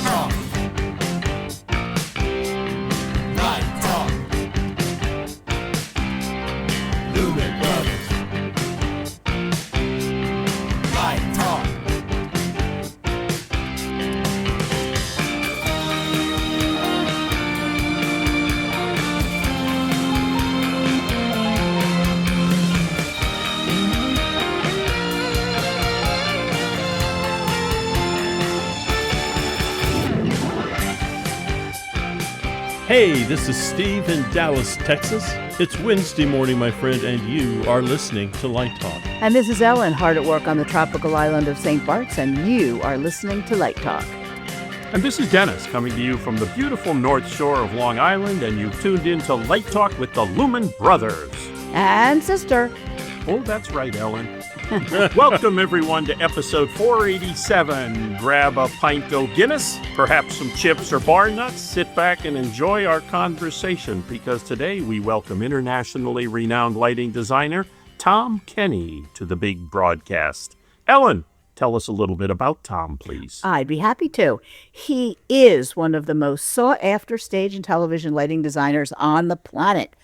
Talk. Light Talk. Lumen Brothers. Light Talk. Hey, this is Steve in Dallas, Texas. It's Wednesday morning, my friend, and you are listening to Light Talk. And this is Ellen, hard at work on the tropical island of St. Bart's, and you are listening to Light Talk. And this is Dennis coming to you from the beautiful North Shore of Long Island, and you've tuned in to Light Talk with the Lumen Brothers. And Sister. Oh, that's right, Ellen. Welcome, everyone, to episode 487. Grab a pint o' Guinness, perhaps some chips or bar nuts. Sit back and enjoy our conversation, because today we welcome internationally renowned lighting designer Tom Kenny to the big broadcast. Ellen, tell us a little bit about Tom, please. I'd be happy to. He is one of the most sought-after stage and television lighting designers on the planet.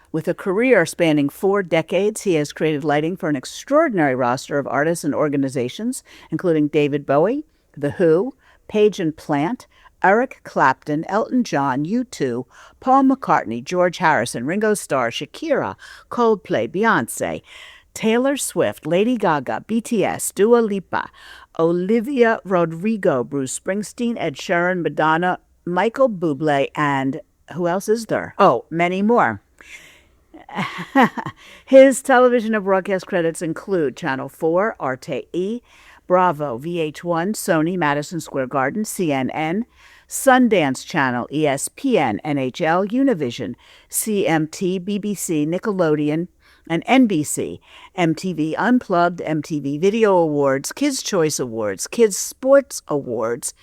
With a career spanning 4 decades, he has created lighting for an extraordinary roster of artists and organizations, including David Bowie, The Who, Page and Plant, Eric Clapton, Elton John, U2, Paul McCartney, George Harrison, Ringo Starr, Shakira, Coldplay, Beyonce, Taylor Swift, Lady Gaga, BTS, Dua Lipa, Olivia Rodrigo, Bruce Springsteen, Ed Sheeran, Madonna, Michael Bublé, and who else is there? Oh, many more. His television and broadcast credits include Channel 4, RTE, Bravo, VH1, Sony, Madison Square Garden, CNN, Sundance Channel, ESPN, NHL, Univision, CMT, BBC, Nickelodeon, and NBC, MTV Unplugged, MTV Video Awards, Kids' Choice Awards, Kids' Sports Awards,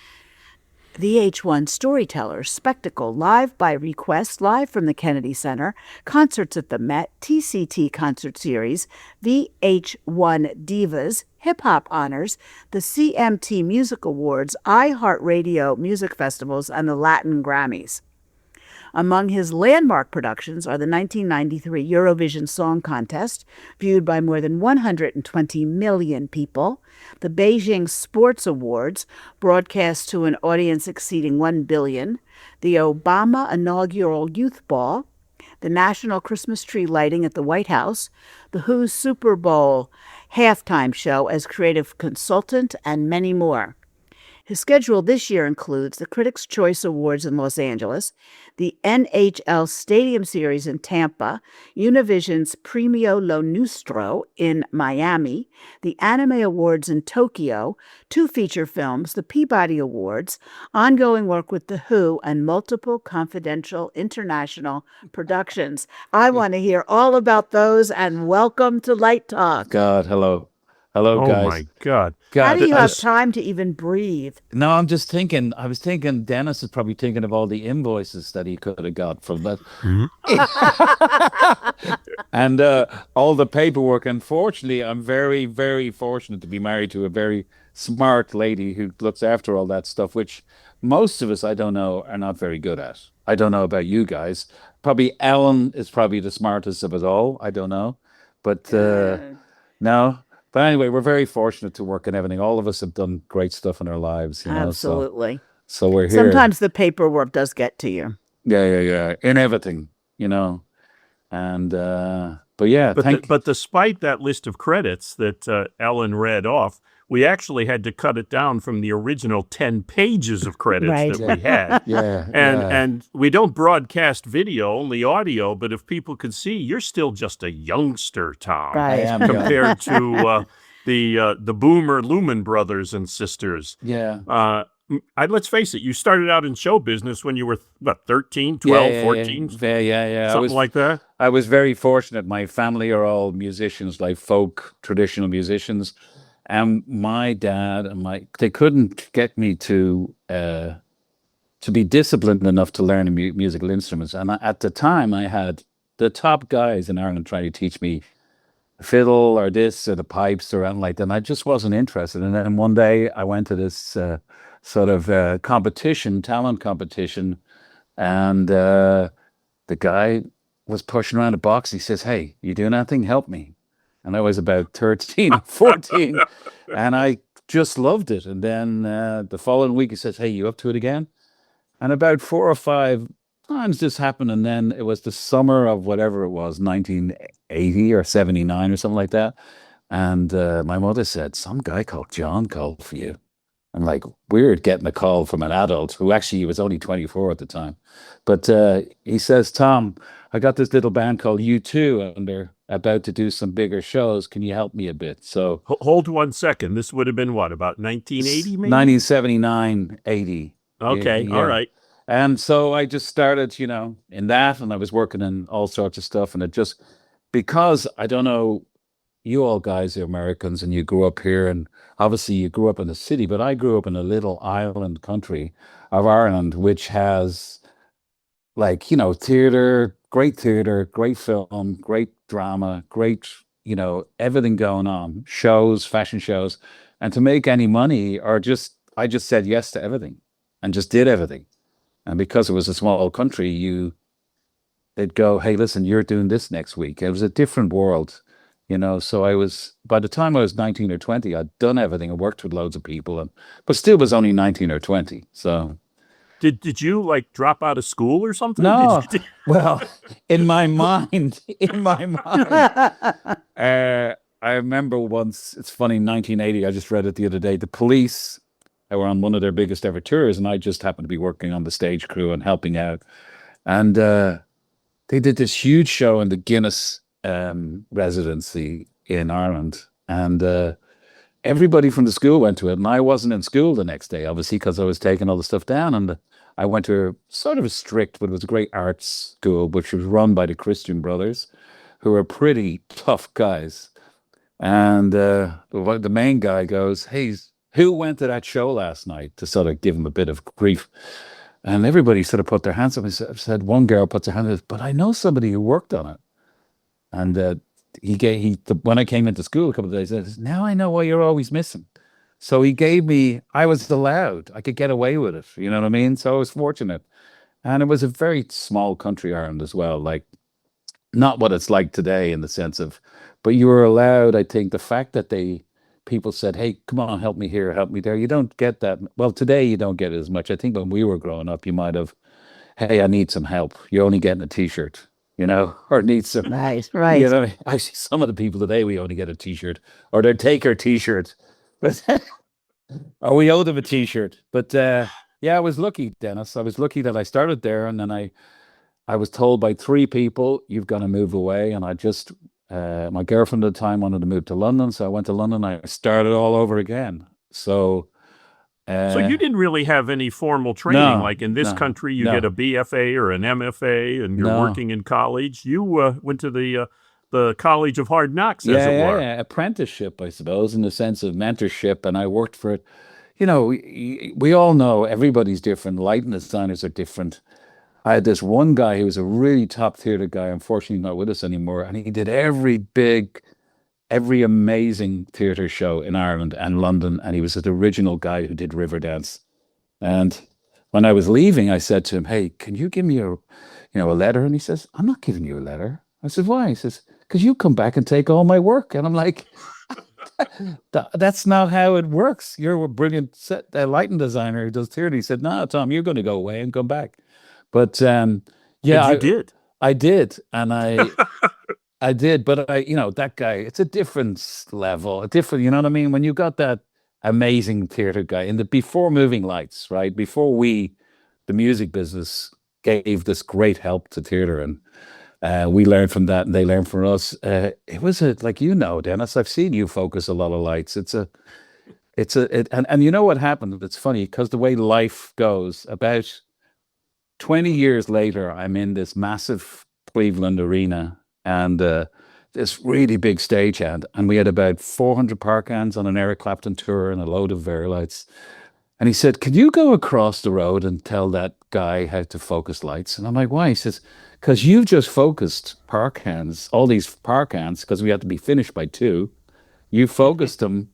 VH1 Storytellers, Spectacle, Live by Request, Live from the Kennedy Center, Concerts at the Met, TCT Concert Series, VH1 Divas, Hip Hop Honors, the CMT Music Awards, iHeartRadio Music Festivals, and the Latin Grammys. Among his landmark productions are the 1993 Eurovision Song Contest, viewed by more than 120 million people, the Beijing Sports Awards, broadcast to an audience exceeding 1 billion, the Obama Inaugural Youth Ball, the National Christmas Tree Lighting at the White House, the Who's Super Bowl halftime show as creative consultant, and many more. His schedule this year includes the Critics' Choice Awards in Los Angeles, the NHL Stadium Series in Tampa, Univision's Premio Lo Nuestro in Miami, the Anime Awards in Tokyo, 2 feature films, the Peabody Awards, ongoing work with The Who, and multiple confidential international productions. I want to hear all about those, and welcome to Light Talk. God, hello. Hello, Oh, guys. my God. How do you have time to even breathe? No, I was thinking Dennis is probably thinking of all the invoices that he could have got from that. And all the paperwork. Unfortunately, I'm very, very fortunate to be married to a very smart lady who looks after all that stuff, which most of us, I don't know, are not very good at. I don't know about you guys. Probably Ellen is probably the smartest of us all. I don't know. But no. But anyway, we're very fortunate to work in everything. All of us have done great stuff in our lives, you know. Absolutely. So we're here. Sometimes the paperwork does get to you. Yeah. In everything, you know. And but yeah, But despite that list of credits that Ellen read off, we actually had to cut it down from the original 10 pages of credits Right. that we had. yeah. And we don't broadcast video, only audio, but if people could see, you're still just a youngster, Tom, Right. I am, yeah. compared to the boomer Lumen Brothers and Sisters. Yeah. Let's face it, you started out in show business when you were, 13, 12, yeah, 14? Yeah. Something like that? I was very fortunate. My family are all musicians, like folk, traditional musicians. And my dad and they couldn't get me to be disciplined enough to learn musical instruments. And at the time, I had the top guys in Ireland trying to teach me fiddle or this or the pipes or anything like that. And I just wasn't interested. And then one day I went to sort of competition, talent competition, and the guy was pushing around a box. He says, "Hey, you doing anything? Help me." And I was about 13 or 14, and I just loved it. And then the following week, he says, "Hey, you up to it again?" And about 4 or 5 times this happened. And then it was the summer of whatever it was, 1980 or 79 or something like that. And my mother said, "Some guy called John called for you." I'm like, weird getting a call from an adult who actually was only 24 at the time. But he says, "Tom, I got this little band called U2 and they're about to do some bigger shows. Can you help me a bit?" So Hold 1 second. This would have been what, about 1980 maybe? 1979, 80. Okay, all right. And so I just started, in that, and I was working in all sorts of stuff. And it just, because I don't know, you all guys are Americans and you grew up here, and obviously you grew up in the city, but I grew up in a little island country of Ireland, which has like, theater, great film, great drama, great, everything going on, shows, fashion shows. And to make any money, I just said yes to everything and just did everything. And because it was a small country, they'd go, "Hey, listen, you're doing this next week." It was a different world, So by the time I was 19 or 20, I'd done everything. I worked with loads of people, but still was only 19 or 20. So Did you like drop out of school or something? no, Did well, in my mind, I remember once, it's funny, 1980, I just read it the other day, the Police, they were on one of their biggest ever tours, and I just happened to be working on the stage crew and helping out. And they did this huge show in the Guinness residency in Ireland. And everybody from the school went to it. And I wasn't in school the next day, obviously, because I was taking all the stuff down. And I went to a sort of a strict, but it was a great arts school, which was run by the Christian Brothers, who were pretty tough guys. And the main guy goes, "Hey, who went to that show last night?" to sort of give him a bit of grief. And everybody sort of put their hands up and said, one girl puts her hand up, "But I know somebody who worked on it." And when I came into school a couple of days later, he said, "Now I know why you're always missing." So he gave me, I was allowed, I could get away with it. You know what I mean? So I was fortunate. And it was a very small country, Ireland, as well. Like, not what it's like today in the sense of, but you were allowed, I think, the fact that people said, "Hey, come on, help me here, help me there." You don't get that. Well, today you don't get it as much. I think when we were growing up, you might have, "Hey, I need some help. You're only getting a t-shirt, or need some." Right, right. I see some of the people today, we only get a t-shirt or they take our t-shirt, but or we owe them a t-shirt. But yeah, I was lucky, Dennis. I was lucky that I started there, and then I was told by 3 people, "You've got to move away." And I just, my girlfriend at the time wanted to move to London. So I went to London. I started all over again. So So you didn't really have any formal training. no, Like in this no, country, you no, get a BFA or an MFA, and you're no. working in college. You went to the College of Hard Knocks, as Yeah, it yeah, were. yeah. Apprenticeship, I suppose, in the sense of mentorship. And I worked for it. We all know everybody's different. Lighting designers are different. I had this one guy who was a really top theater guy, unfortunately not with us anymore, and he did every amazing theater show in Ireland and London, and he was the original guy who did Riverdance. And when I was leaving, I said to him, "Hey, can you give me a letter?" And he says, "I'm not giving you a letter." I said, "Why?" He says, "Because you come back and take all my work." And I'm like, that's not how it works. You're a brilliant lighting designer who does theater. He said, "No, Tom, you're going to go away and come back." But yeah, And you did. I did, and I did. But that guy, it's a different level, a different. You know what I mean? When you got that amazing theater guy before moving lights, right? Before the music business gave this great help to theater, and we learned from that, and they learned from us. It was like Dennis. I've seen you focus a lot of lights. And you know what happened? It's funny because the way life goes, about 20 years later, I'm in this massive Cleveland arena and this really big stagehand. And we had about 400 park hands on an Eric Clapton tour and a load of Verilights. And he said, "Can you go across the road and tell that guy how to focus lights?" And I'm like, "Why?" He says, "Because you've just focused park hands, all these park hands, because we had to be finished by 2. You focused them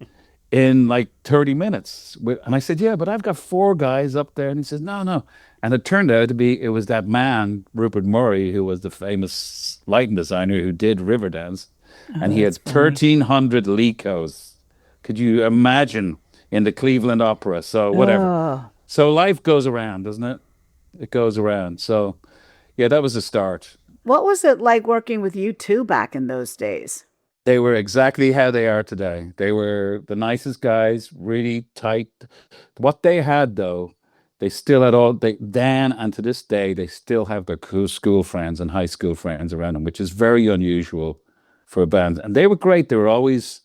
in like 30 minutes. And I said, yeah, but I've got four guys up there. And he says, no, no. And it turned out to be, it was that man, Rupert Murray, who was the famous lighting designer who did Riverdance. And he had That's funny. 1,300 Lecos. Could you imagine in the Cleveland Opera? So whatever. Oh, So life goes around, doesn't it? It goes around. So yeah, that was the start. what was it like working with you two back in those days? They were exactly how they are today. They were the nicest guys, really tight. What they had though, they still had all they then and to this day, they still have their cool school friends and high school friends around them, which is very unusual for a band. And they were great. They were always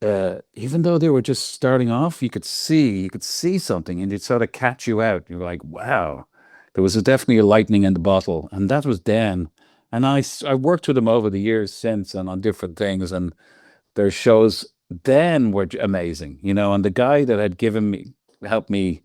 even though they were just starting off, you could see something and it sort of catch you out. You're like, wow, there was definitely a lightning in the bottle. And that was then. And I worked with them over the years since and on different things. And their shows then were amazing, and the guy that had helped me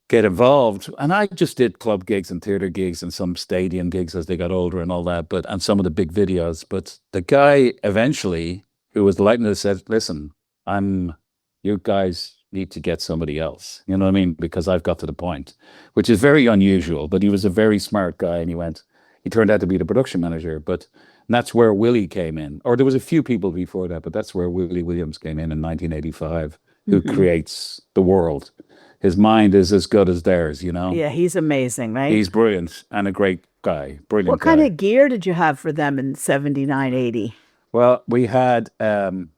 get involved. And I just did club gigs and theater gigs and some stadium gigs as they got older and all that, and some of the big videos. But the guy eventually, who was the lightning, said, listen, you guys need to get somebody else. You know what I mean? Because I've got to the point, which is very unusual, but he was a very smart guy. And he turned out to be the production manager, but that's where Willie came in. Or there was a few people before that, but that's where Willie Williams came in 1985, who creates the world. His mind is as good as theirs. Yeah, he's amazing, right? He's brilliant and a great guy. Brilliant What kind guy. of gear did you have for them in 79, 80? Well, we had some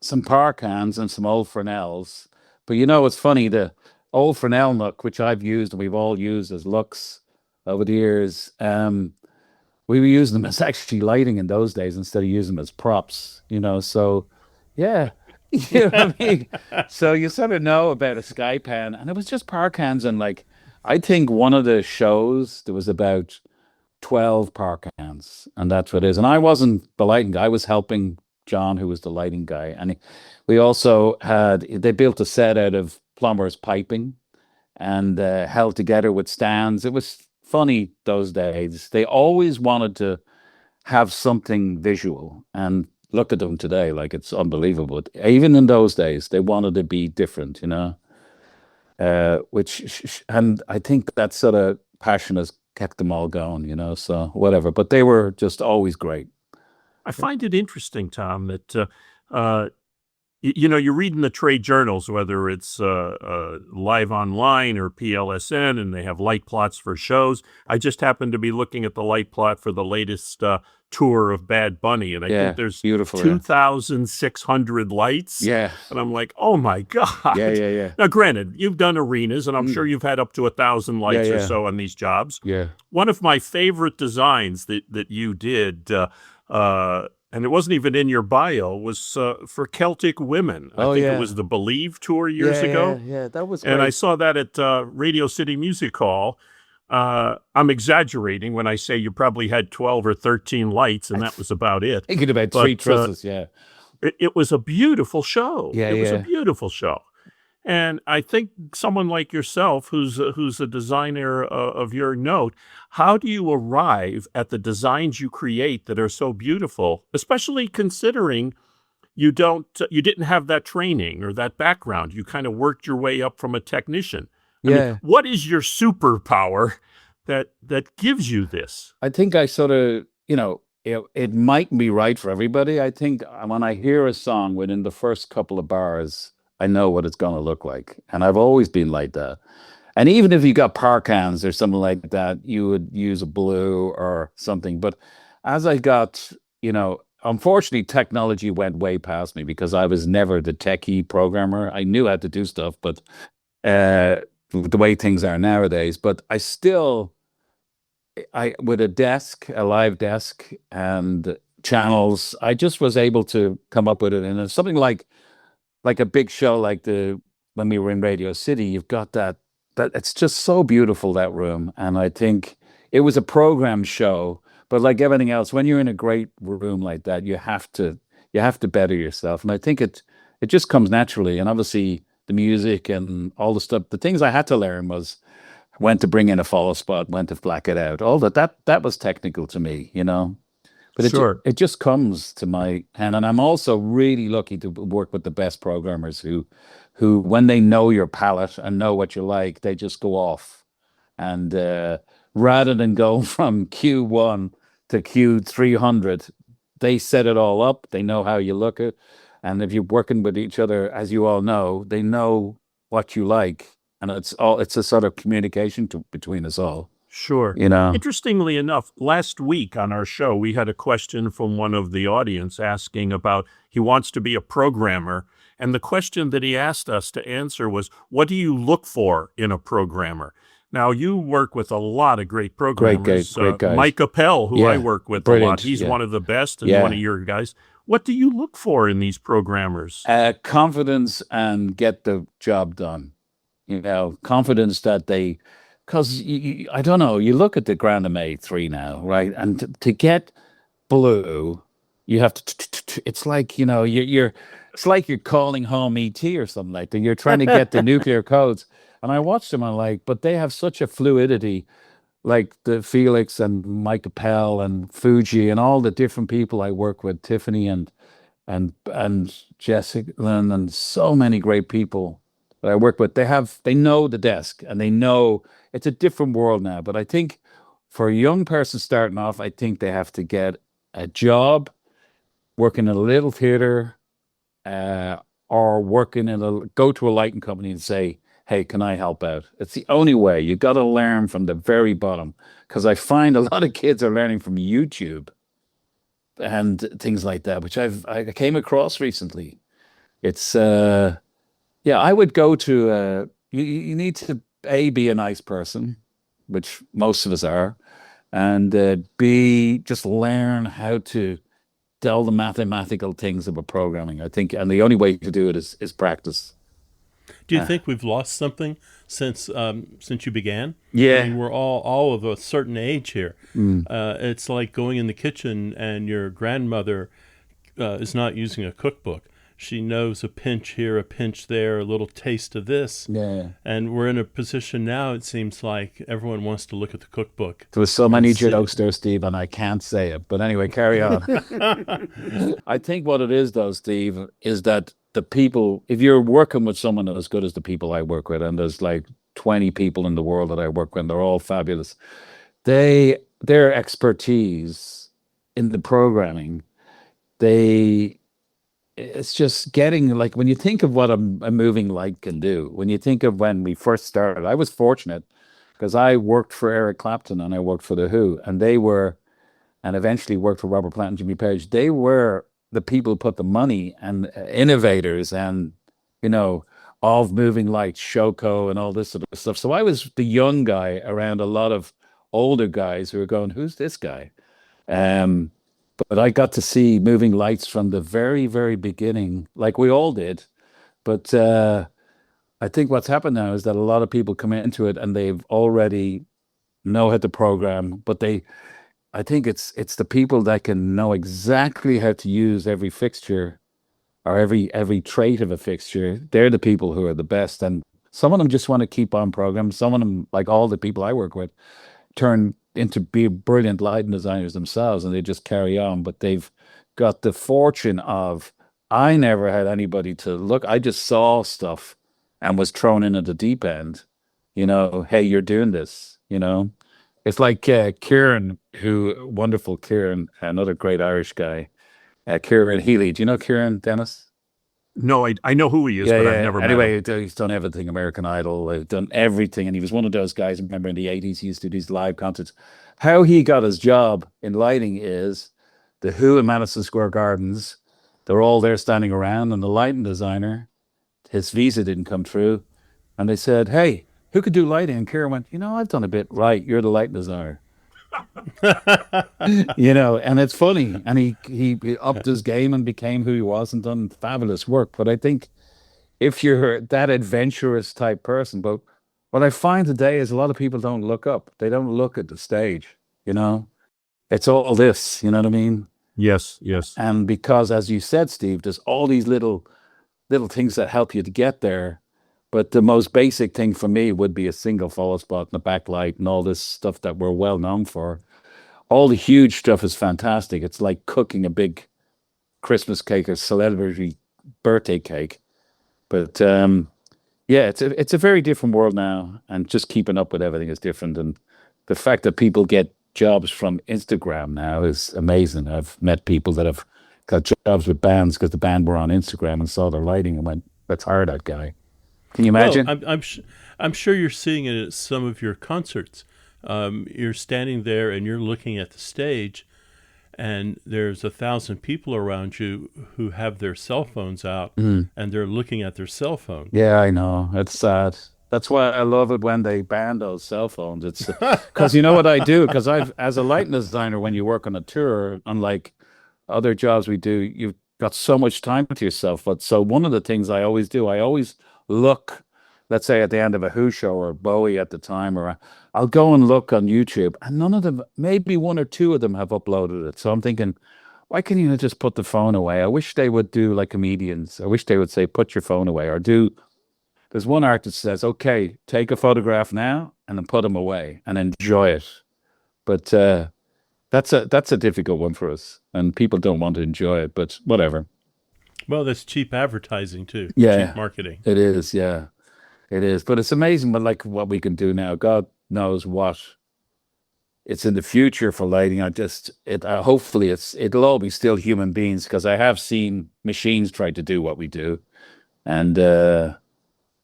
Parkans and some old Fresnels. But it's funny, the old Fresnel look, which I've used and we've all used as looks over the years, we were using them as actually lighting in those days instead of using them as props, so yeah. You know what I mean? So you sort of know about a sky pan, and it was just Parkans, and like I think one of the shows there was about 12 Parkans, and that's what it is. And I wasn't the lighting guy; I was helping John, who was the lighting guy, and we also they built a set out of plumber's piping and held together with stands. It was funny those days. They always wanted to have something visual, and look at them today, like it's unbelievable. Even in those days, they wanted to be different, and I think that sort of passion has kept them all going, so whatever. But they were just always great. I find it interesting, Tom, that you're reading the trade journals, whether it's Live Online or PLSN, and they have light plots for shows. I just happened to be looking at the light plot for the latest tour of Bad Bunny, and I think there's beautiful, 2,600 lights. Yeah. And I'm like, oh my God. Yeah. Now, granted, you've done arenas, and I'm sure you've had up to 1,000 lights or Yeah. so on these jobs. Yeah. One of my favorite designs that you did, and it wasn't even in your bio, was for Celtic Women. I think it was the Believe tour years ago. Yeah, that was great. And I saw that at Radio City Music Hall. I'm exaggerating when I say you probably had 12 or 13 lights, and that was about it. I think about three trusses, yeah. It was a beautiful show. Yeah, it was a yeah. beautiful show. And I think someone like yourself, who's a designer of your note, how do you arrive at the designs you create that are so beautiful, especially considering you didn't have that training or that background? You kind of worked your way up from a technician. I mean, what is your superpower that gives you this? I think I sort of, it might be right for everybody. I think when I hear a song within the first couple of bars, I know what it's going to look like. And I've always been like that. And even if you got Parkans or something like that, you would use a blue or something. But as I got, unfortunately, technology went way past me because I was never the techie programmer. I knew how to do stuff, but the way things are nowadays. But I still, with a live desk and channels, I just was able to come up with it. And it's something like a big show like when we were in Radio City, you've got that it's just so beautiful, that room. And I think it was a program show, but like everything else, when you're in a great room like that, you have to better yourself. And I think it just comes naturally. And obviously the music and all the stuff, the things I had to learn was when to bring in a follow spot, when to black it out, all that was technical to me, But Sure. it just comes to my hand, and I'm also really lucky to work with the best programmers who when they know your palette and know what you like, they just go off. And rather than go from Q1 to Q300, they set it all up. They know how you look at, and if you're working with each other, as you all know, they know what you like, and it's a sort of communication between us all. Sure. You know, Interestingly enough, last week on our show, we had a question from one of the audience asking about he wants to be a programmer. And the question that he asked us to answer was, what do you look for in a programmer? Now, you work with a lot of great programmers. great guys. Mike Appel, who I Yeah, work with a brilliant, lot, he's yeah. one of the best and Yeah. one of your guys. What do you look for in these programmers? confidence and get the job done. You know, confidence that they, because I don't know, you look at the Grandam A3 now, right? And to get blue, you have to, it's like, you know, it's like you're calling home ET or something like that. You're trying to get the nuclear codes. And I watched them, and like, but they have such a fluidity, like the Felix and Mike Appel and Fuji and all the different people I work with, Tiffany and Jessica and so many great people that I work with. They know the desk, and they know it's a different world now. But I think for a young person starting off, I think they have to get a job, working in a little theater, or go to a lighting company and say, hey, can I help out? It's the only way. You got to learn from the very bottom, because I find a lot of kids are learning from YouTube and things like that, which I came across recently. It's yeah, I would go to you need to be a nice person, which most of us are, and B, just learn how to all the mathematical things about programming. I think, and the only way to do it is practice. Do you think we've lost something since you began? Yeah. I mean, we're all of a certain age here. It's like going in the kitchen and your grandmother is not using a cookbook. She knows a pinch here, a pinch there, a little taste of this. Yeah. And we're in a position now, it seems like everyone wants to look at the cookbook. There was so many see. jokes there, Steve, and I can't say it. But anyway, carry on. I think what it is, though, Steve, is that the people, if you're working with someone as good as the people I work with, and there's like 20 people in the world that I work with, and they're all fabulous, their expertise in the programming, it's just getting, like, when you think of what a moving light can do, when you think of when we first started, I was fortunate because I worked for Eric Clapton and I worked for The Who, and and eventually worked for Robert Plant and Jimmy Page. They were the people who put the money, and innovators, and, you know, of moving lights, Shoko and all this sort of stuff. So I was the young guy around a lot of older guys who were going, who's this guy? But I got to see moving lights from the very, very beginning, like we all did. But I think what's happened now is that a lot of people come into it and they've already know how to program, but I think it's the people that can know exactly how to use every fixture or every trait of a fixture. They're the people who are the best. And some of them just want to keep on programming. Some of them, like all the people I work with, turn into be brilliant lighting designers themselves, and they just carry on. But they've got the fortune of, I never had anybody to look. I just saw stuff and was thrown in at the deep end. You know, hey, you're doing this. You know, it's like Kieran, wonderful Kieran, another great Irish guy, Kieran Healy. Do you know Kieran, Dennis? No, I know who he is, but I've never met him. Anyway, he's done everything, American Idol, done everything. And he was one of those guys, I remember in the 80s, he used to do these live concerts. How he got his job in lighting is The Who in Madison Square Gardens. They're all there standing around, and the lighting designer, his visa didn't come through. And they said, hey, who could do lighting? And Kieran went, you know, I've done a bit right. You're the lighting designer. You know, and it's funny, and he upped his game and became who he was and done fabulous work. But I think if you're that adventurous type person, but what I find today is a lot of people don't look up. They don't look at the stage, you know. It's all this, you know what I mean? Yes. And because, as you said, Steve, there's all these little things that help you to get there. But the most basic thing for me would be a single follow spot and a backlight and all this stuff that we're well known for. all the huge stuff is fantastic. It's like cooking a big Christmas cake or celebrity birthday cake. But yeah, it's a very different world now, and just keeping up with everything is different. And the fact that people get jobs from Instagram now is amazing. I've met people that have got jobs with bands because the band were on Instagram and saw their lighting and went, "Let's hire that guy." Can you Well, imagine? I'm sure you're seeing it at some of your concerts. You're standing there and you're looking at the stage, and there's 1,000 people around you who have their cell phones out, and they're looking at their cell phone. Yeah, I know. It's sad. That's why I love it when they ban those cell phones. It's because you know what I do? Because as a lighting designer, when you work on a tour, unlike other jobs we do, you've got so much time to yourself. But so one of the things I always do, I always look, let's say at the end of a Who show or Bowie at the time, or I'll go and look on YouTube, and none of them, maybe one or two of them have uploaded it. So I'm thinking, why can't you just put the phone away? I wish they would do like comedians. I wish they would say, put your phone away, or do. There's one artist says, okay, take a photograph now and then put them away and enjoy it. But that's a difficult one for us, and people don't want to enjoy it. But whatever. Well, that's cheap advertising too, Yeah, cheap marketing. it is. Yeah, it is. But it's amazing, but like what we can do now. God knows what it's in the future for lighting. Hopefully it'll all be still human beings, because I have seen machines try to do what we do, and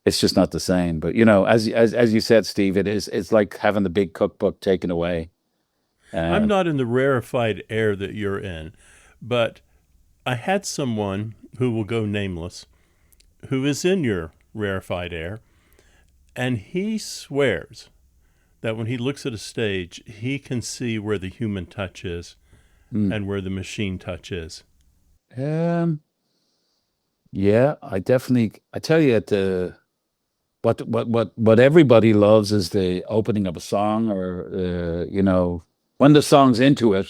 it's just not the same. But you know, as you said, Steve, it's like having the big cookbook taken away. I'm not in the rarefied air that you're in, but I had someone who will go nameless who is in your rarefied air, and he swears that when he looks at a stage, he can see where the human touch is and where the machine touch is. Yeah, I tell you, what everybody loves is the opening of a song, or you know, when the song's into it,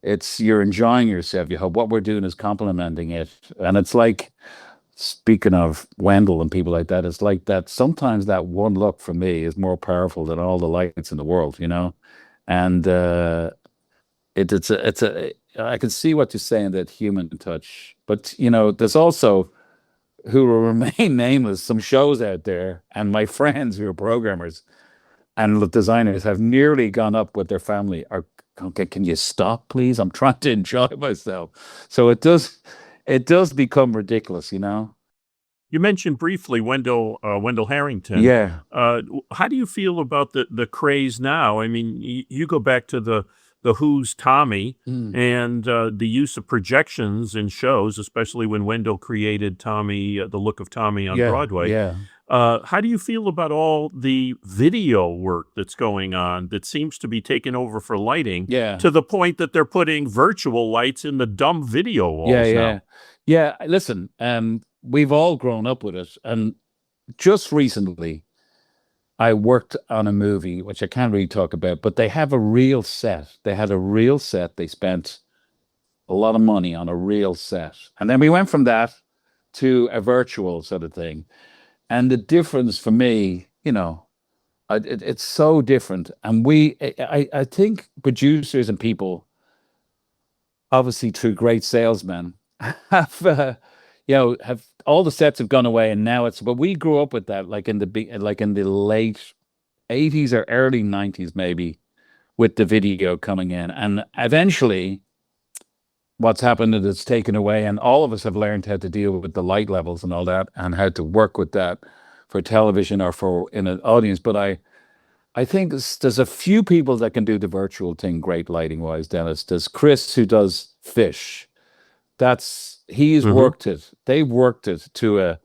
it's you're enjoying yourself. You hope what we're doing is complementing it, and it's like, speaking of Wendell and people like that, it's like that. Sometimes that one look for me is more powerful than all the lights in the world, you know, and it's a. I can see what you're saying, that human touch, but you know, there's also, who will remain nameless, some shows out there, and my friends who are programmers and designers have nearly gone up with their family. Are, okay, can you stop, please? I'm trying to enjoy myself. So it does become ridiculous, you know. You mentioned briefly Wendell Harrington. Yeah. How do you feel about the craze now? I mean, you go back to the Who's Tommy and the use of projections in shows, especially when Wendell created Tommy, The Look of Tommy on Broadway. Yeah. How do you feel about all the video work that's going on that seems to be taking over for lighting, Yeah. to the point that they're putting virtual lights in the dumb video walls now? Yeah. Listen, we've all grown up with it, and just recently, I worked on a movie, which I can't really talk about, but they have a real set. They had a real set. They spent a lot of money on a real set. And then we went from that to a virtual sort of thing. And the difference for me, you know, it's so different. And I think producers and people, obviously through great salesmen, have, have all the sets have gone away, and now but we grew up with that, like in the late 80s or early 90s, maybe, with the video coming in. And eventually what's happened is it's taken away, and all of us have learned how to deal with the light levels and all that, and how to work with that for television or for in an audience. But I think there's a few people that can do the virtual thing great lighting wise, Dennis. There's Chris, who does Fish. He's worked it. They've worked it to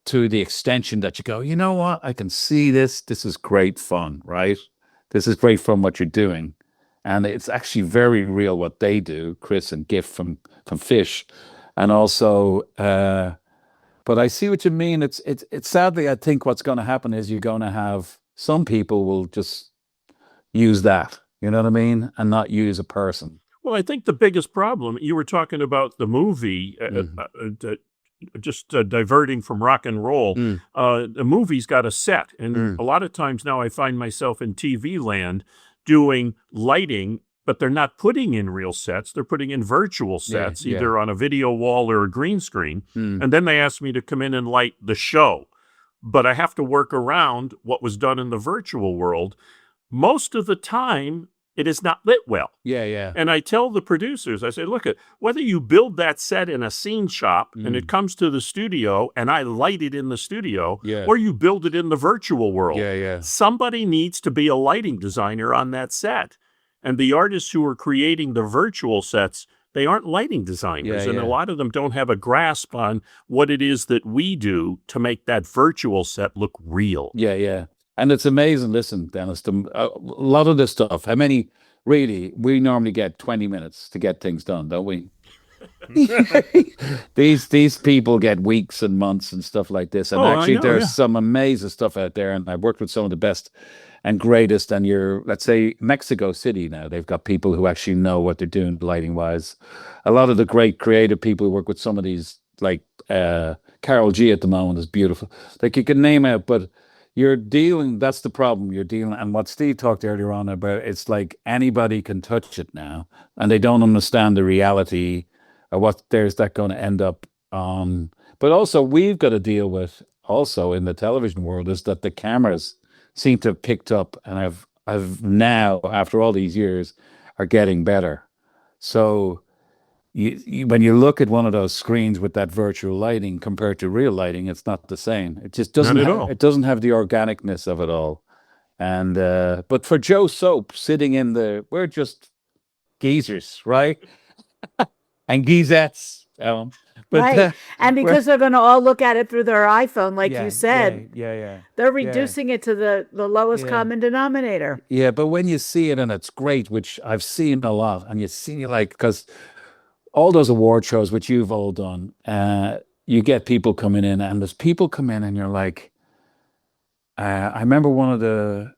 the extension that you go, you know what? I can see this. This is great fun, right? This is great fun what you're doing. And it's actually very real what they do, Chris and Gift from Fish. And also, but I see what you mean. It's sadly, I think what's going to happen is you're going to have some people will just use that, you know what I mean? And not use a person. Well, I think the biggest problem, you were talking about the movie, diverting from rock and roll. The movie's got a set. And a lot of times now I find myself in TV land doing lighting but they're not putting in real sets. They're putting in virtual sets, yeah. either on a video wall or a green screen. And then they asked me to come in and light the show. But I have to work around what was done in the virtual world. Most of the time, it is not lit well. Yeah. And I tell the producers, I say, look, whether you build that set in a scene shop and it comes to the studio and I light it in the studio, or you build it in the virtual world, somebody needs to be a lighting designer on that set. And the artists who are creating the virtual sets, they aren't lighting designers. And a lot of them don't have a grasp on what it is that we do to make that virtual set look real. Yeah. And it's amazing. Listen, Dennis, a lot of this stuff, we normally get 20 minutes to get things done, don't we? These people get weeks and months and stuff like this. And actually, there's some amazing stuff out there. And I've worked with some of the best and greatest. And let's say, Mexico City now, they've got people who actually know what they're doing lighting wise. A lot of the great creative people who work with some of these, like Carol G at the moment is beautiful. Like you can name it, but that's the problem. And what Steve talked earlier on about, it's like anybody can touch it now, and they don't understand the reality of what there's that going to end up on. But also, we've got to deal with, also in the television world, is that the cameras seem to have picked up, and I've now, after all these years, are getting better. So when you look at one of those screens with that virtual lighting compared to real lighting, it's not the same. It just doesn't it doesn't have the organicness of it all. And but for Joe Soap sitting we're just geezers, right? And geezettes. But, right. And because they're going to all look at it through their iPhone, like you said, they're reducing it to the lowest common denominator. Yeah, but when you see it, and it's great, which I've seen a lot, and you see, like, because all those award shows, which you've all done, you get people coming in, and there's people come in, and you're like, I remember the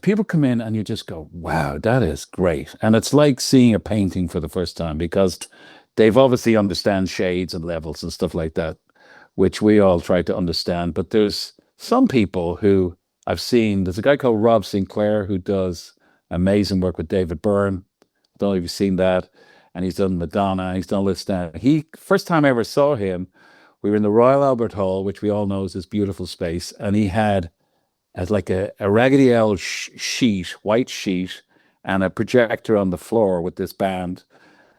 people come in, and you just go, wow, that is great. And it's like seeing a painting for the first time, because they've obviously understand shades and levels and stuff like that, which we all try to understand. But there's some people who I've seen, there's a guy called Rob Sinclair who does amazing work with David Byrne. I don't know if you've seen that. And he's done Madonna, he's done this now. First time I ever saw him, we were in the Royal Albert Hall, which we all know is this beautiful space, and he had like a Raggedy L white sheet, and a projector on the floor with this band.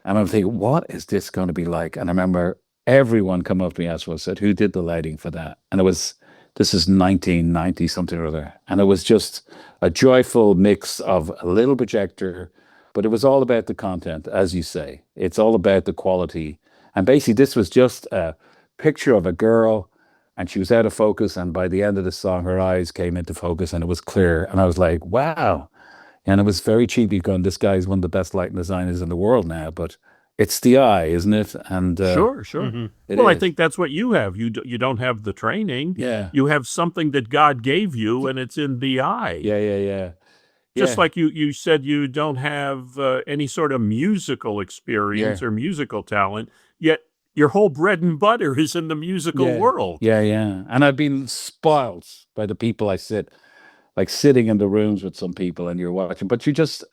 And I'm thinking, what is this going to be like? And I remember everyone come up to me afterwards and said, who did the lighting for that? And this is 1990 something or other. And it was just a joyful mix of a little projector, but it was all about the content, as you say. It's all about the quality. And basically, this was just a picture of a girl, and she was out of focus. And by the end of the song, her eyes came into focus, and it was clear. And I was like, wow. And it was very cheaply gone. This guy is one of the best lighting designers in the world now. But it's the eye, isn't it? And sure. Well, I think that's what you have. You don't have the training. Yeah. You have something that God gave you, and it's in the eye. Yeah. Just like you said, you don't have any sort of musical experience or musical talent, yet your whole bread and butter is in the musical world. Yeah. And I've been spoiled by the people I sitting in the rooms with some people, and you're watching. But you just,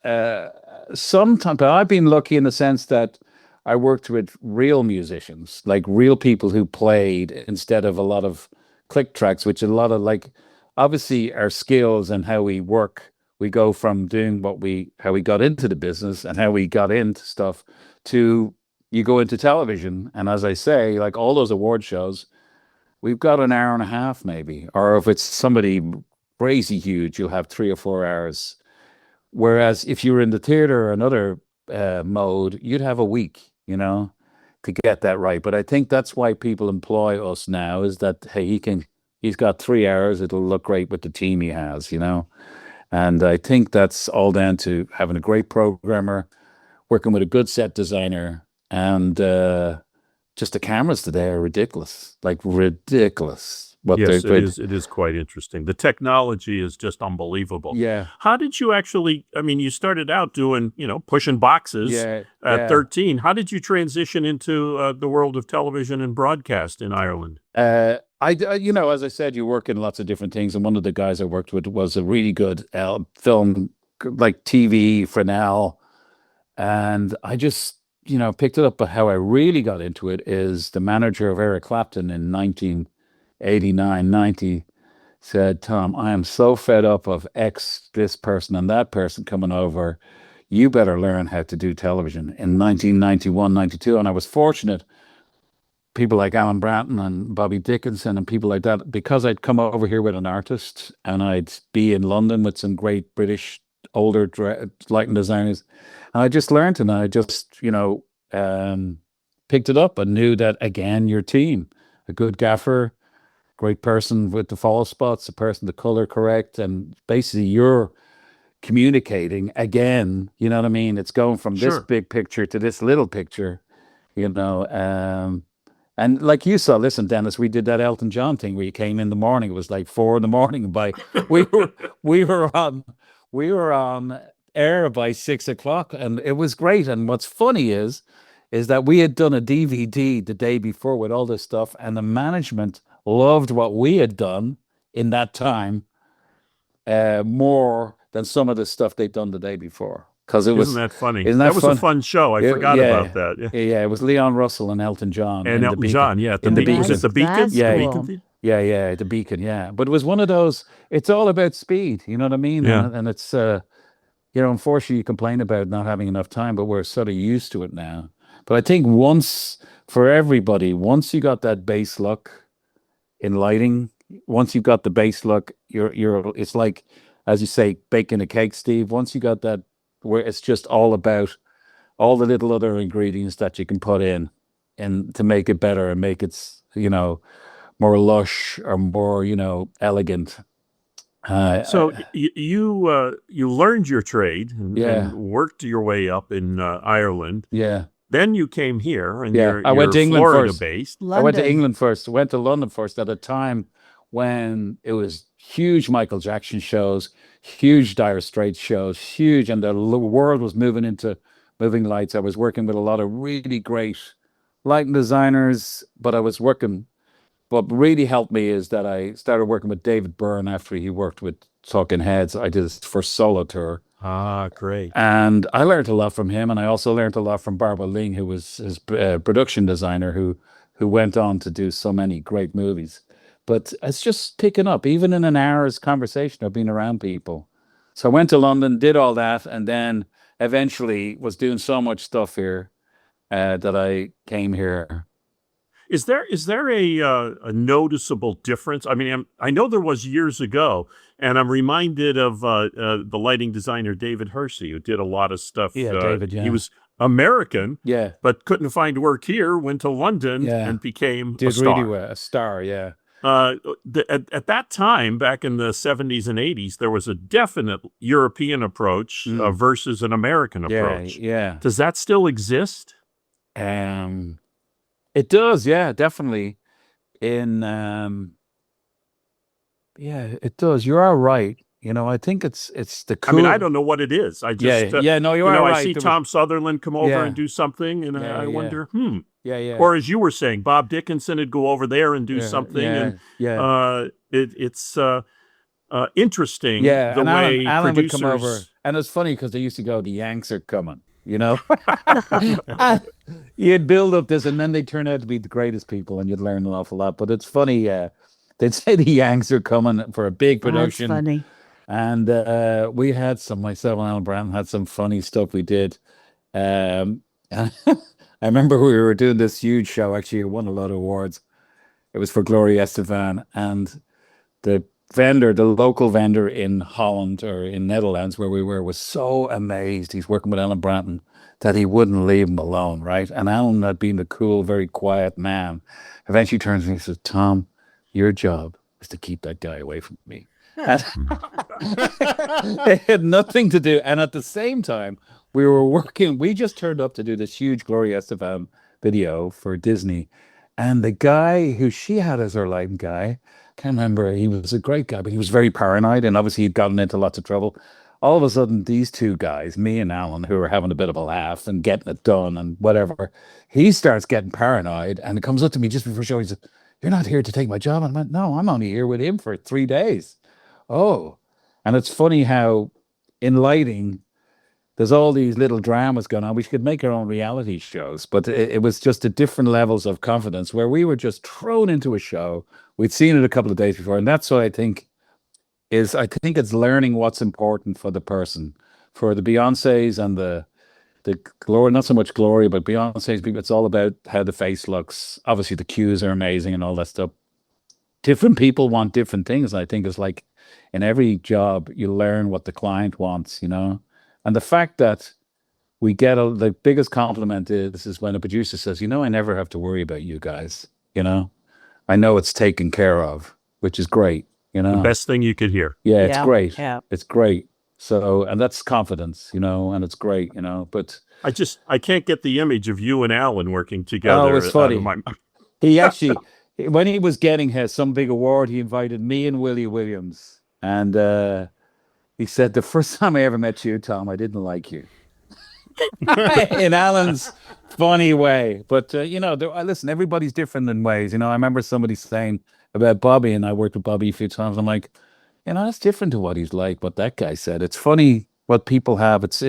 sometimes, but I've been lucky in the sense that I worked with real musicians, like real people who played instead of a lot of click tracks, which a lot of, like, obviously our skills and how we work, we go from doing how we got into the business and how we got into stuff to you go into television. And as I say, like all those award shows, we've got an hour and a half maybe, or if it's somebody crazy huge, you'll have 3 or 4 hours. Whereas if you were in the theater or another mode, you'd have a week, to get that right. But I think that's why people employ us now, is that, hey, he's got 3 hours, it'll look great with the team he has, And I think that's all down to having a great programmer, working with a good set designer, and just the cameras today are ridiculous, like ridiculous. Yes, it is quite interesting. The technology is just unbelievable. Yeah. How did you actually, you started out doing, pushing boxes at 13. How did you transition into the world of television and broadcast in Ireland? As I said, you work in lots of different things. And one of the guys I worked with was a really good film, like TV, Fresnel, And I just, picked it up. But how I really got into it is the manager of Eric Clapton in 1989, 90 said, Tom, I am so fed up of X, this person and that person coming over. You better learn how to do television in 1991, 92. And I was fortunate, people like Alan Bratton and Bobby Dickinson and people like that, because I'd come over here with an artist and I'd be in London with some great British older lighting designers. And I just learned and I just, picked it up and knew that, again, your team, a good gaffer, great person with the follow spots, a person the color correct, and basically you're communicating again. You know what I mean? It's going from this Sure. big picture to this little picture. And like you saw, listen, Dennis, we did that Elton John thing where you came in the morning. It was like 4 a.m. And we were on air by 6 o'clock, and it was great. And what's funny is that we had done a DVD the day before with all this stuff, and the management loved what we had done in that time more than some of the stuff they'd done the day before. Because it was, Isn't that funny? Isn't that was fun? a fun show. I forgot about that. Yeah, it was Leon Russell and Elton John. And in the Elton Beacon. John, yeah. In the Beacon. Was it the Beacon? That's Yeah, The cool. Beacon? Yeah, the Beacon, yeah. But it was one of those, it's all about speed, you know what I mean? Yeah. And it's, unfortunately you complain about not having enough time, but we're sort of used to it now. But I think for everybody, once you got that base look in lighting, once you've got the base look, it's like, as you say, baking a cake, Steve. Once you got that, where it's just all about all the little other ingredients that you can put in and to make it better and make it, more lush or more, elegant. So you learned your trade Yeah. and worked your way up in Ireland. Yeah. Then you came here, and Yeah, I went to England Florida first. based. I went to London. England first. Went to London first at a time when it was huge Michael Jackson shows, huge Dire Straits shows, huge, and the world was moving into moving lights. I was working with a lot of really great lighting designers, but what really helped me is that I started working with David Byrne after he worked with Talking Heads. I did his first solo tour. Ah, great. And I learned a lot from him, and I also learned a lot from Barbara Ling, who was his production designer, who went on to do so many great movies. But it's just picking up, even in an hour's conversation of being around people. So I went to London, did all that, and then eventually was doing so much stuff here that I came here. Is there a noticeable difference? I mean, I know there was years ago, and I'm reminded of the lighting designer David Hersey, who did a lot of stuff. Yeah, David, yeah. He was American, Yeah, but couldn't find work here, went to London Yeah. and became a did star. really well. A star, yeah. At that time, back in the 70s and 80s, there was a definite European approach versus an American approach. Yeah. Does that still exist? It does, yeah, definitely. In it does. You are right. I think it's the cool. I mean, I don't know what it is. I just no, you are right. I see Tom Sutherland come over Yeah. and do something, and Yeah, I yeah. wonder, Yeah. Or as you were saying, Bob Dickinson would go over there and do something, and it's interesting Yeah, the and way Alan would producers. come over, and it's funny because they used to go, "The Yanks are coming," You'd build up this, and then they turn out to be the greatest people, and you'd learn an awful lot. But it's funny, they'd say the Yanks are coming for a big production. That's funny. And we had myself and Alan Brown had some funny stuff we did. I remember we were doing this huge show. Actually, it won a lot of awards. It was for Gloria Estefan, and the local vendor in Holland or in Netherlands where we were, was so amazed. He's working with Alan Branton that he wouldn't leave him alone, right? And Alan, had been the cool, very quiet man, eventually turns to me and says, "Tom, your job is to keep that guy away from me." And it had nothing to do. And at the same time, we just turned up to do this huge Gloria Estefan video for Disney. And the guy who she had as her lighting guy, can't remember, he was a great guy, but he was very paranoid, and obviously he'd gotten into lots of trouble. All of a sudden, these two guys, me and Alan, who were having a bit of a laugh and getting it done and whatever, he starts getting paranoid, and it comes up to me just before show. He said, "You're not here to take my job." And I went, "No, I'm only here with him for 3 days." Oh, and it's funny how in lighting, there's all these little dramas going on. We could make our own reality shows, but it was just a different levels of confidence where we were just thrown into a show. We'd seen it a couple of days before, and that's what I think it's learning what's important for the person, for the Beyoncés and the glory, not so much glory, but Beyonce's people. It's all about how the face looks. Obviously, the cues are amazing and all that stuff. Different people want different things. I think it's like in every job, you learn what the client wants, and the fact that we get the biggest compliment is when a producer says, I never have to worry about you guys. I know it's taken care of, which is great. The best thing you could hear. Yeah, it's great. Yeah. It's great. So, and that's confidence, and it's great, but I can't get the image of you and Alan working together. Oh, it's funny. He actually, when he was getting some big award, he invited me and Willie Williams. And he said, the first time I ever met you, Tom, I didn't like you. In Alan's funny way. But, listen, everybody's different in ways. I remember somebody saying about Bobby, and I worked with Bobby a few times. I'm like, that's different to what he's like, what that guy said. It's funny what people have. It's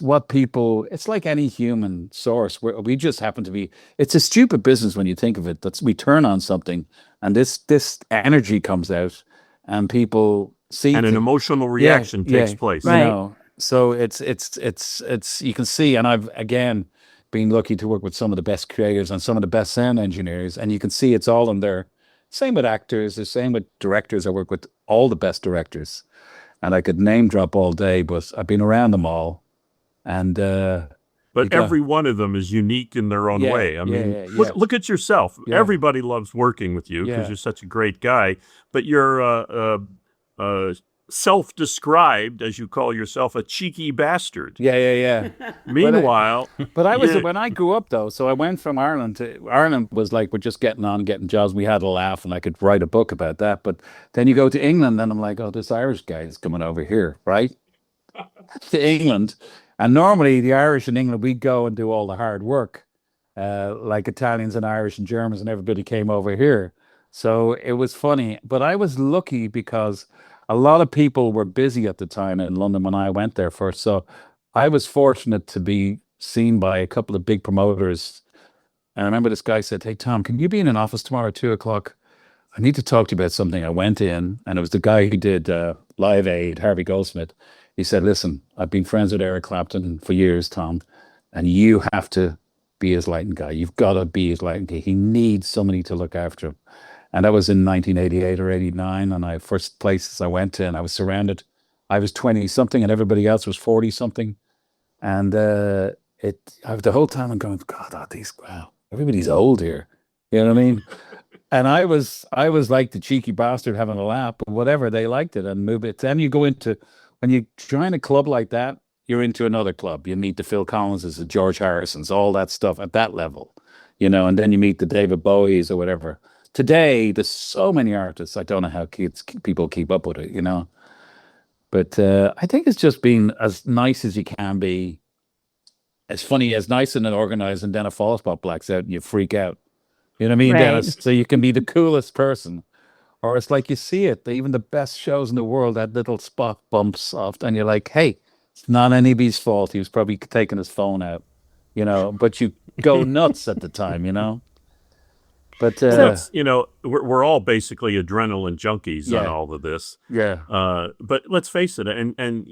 what people, it's like any human source where we just happen to be, it's a stupid business when you think of it. We turn on something and this energy comes out and people see. And an emotional reaction takes place. Right. So it's you can see, and I've again been lucky to work with some of the best creators and some of the best sound engineers, and you can see it's all in there. Same with actors, the same with directors. I work with all the best directors, and I could name drop all day, but I've been around them all. And but every one of them is unique in their own way. I mean, look at yourself. Yeah. Everybody loves working with you because you're such a great guy. But you're self-described, as you call yourself, a cheeky bastard. Yeah. Meanwhile, but I was when I grew up though, so I went from Ireland was like we're just getting on, getting jobs. We had a laugh, and I could write a book about that. But then you go to England, and I'm like, oh, this Irish guy is coming over here, right? To England, and normally the Irish in England, we go and do all the hard work, like Italians and Irish and Germans, and everybody came over here. So it was funny, but I was lucky because a lot of people were busy at the time in London when I went there first. So I was fortunate to be seen by a couple of big promoters. And I remember this guy said, hey, Tom, can you be in an office tomorrow at 2:00? I need to talk to you about something. I went in, and it was the guy who did Live Aid, Harvey Goldsmith. He said, listen, I've been friends with Eric Clapton for years, Tom, and you have to be his lighting guy. You've got to be his lighting guy. He needs somebody to look after him. And that was in 1988 or 89. And first places I went to, and I was surrounded. I was 20 something and everybody else was 40 something. And the whole time I'm going, God, wow, everybody's old here. You know what I mean? And I was like the cheeky bastard having a laugh, but whatever, they liked it and move it. Then you go into, when you join a club like that, you're into another club. You meet the Phil Collinses, the George Harrisons, all that stuff at that level, and then you meet the David Bowies or whatever. Today, there's so many artists. I don't know how people keep up with it, But I think it's just being as nice as you can be, as funny, as nice and organized, and then a false spot blacks out and you freak out. You know what I mean, Right. Dennis? So you can be the coolest person. Or it's like you see it, even the best shows in the world, that little spot bumps off, and you're like, hey, it's not anybody's fault. He was probably taking his phone out, but you go nuts at the time, But we're all basically adrenaline junkies on all of this. yeah, But let's face it, and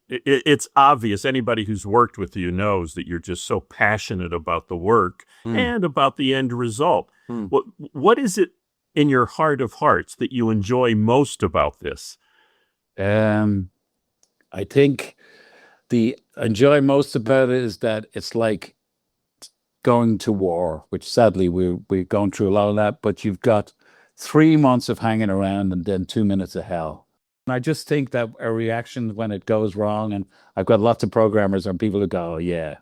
it's obvious. Anybody who's worked with you knows that you're just so passionate about the work and about the end result. What is it in your heart of hearts that you enjoy most about this? I think the enjoy most about it is that it's like going to war, which sadly we're going through a lot of that, but you've got 3 months of hanging around and then 2 minutes of hell. And I just think that a reaction when it goes wrong, and I've got lots of programmers and people who go, oh, yeah,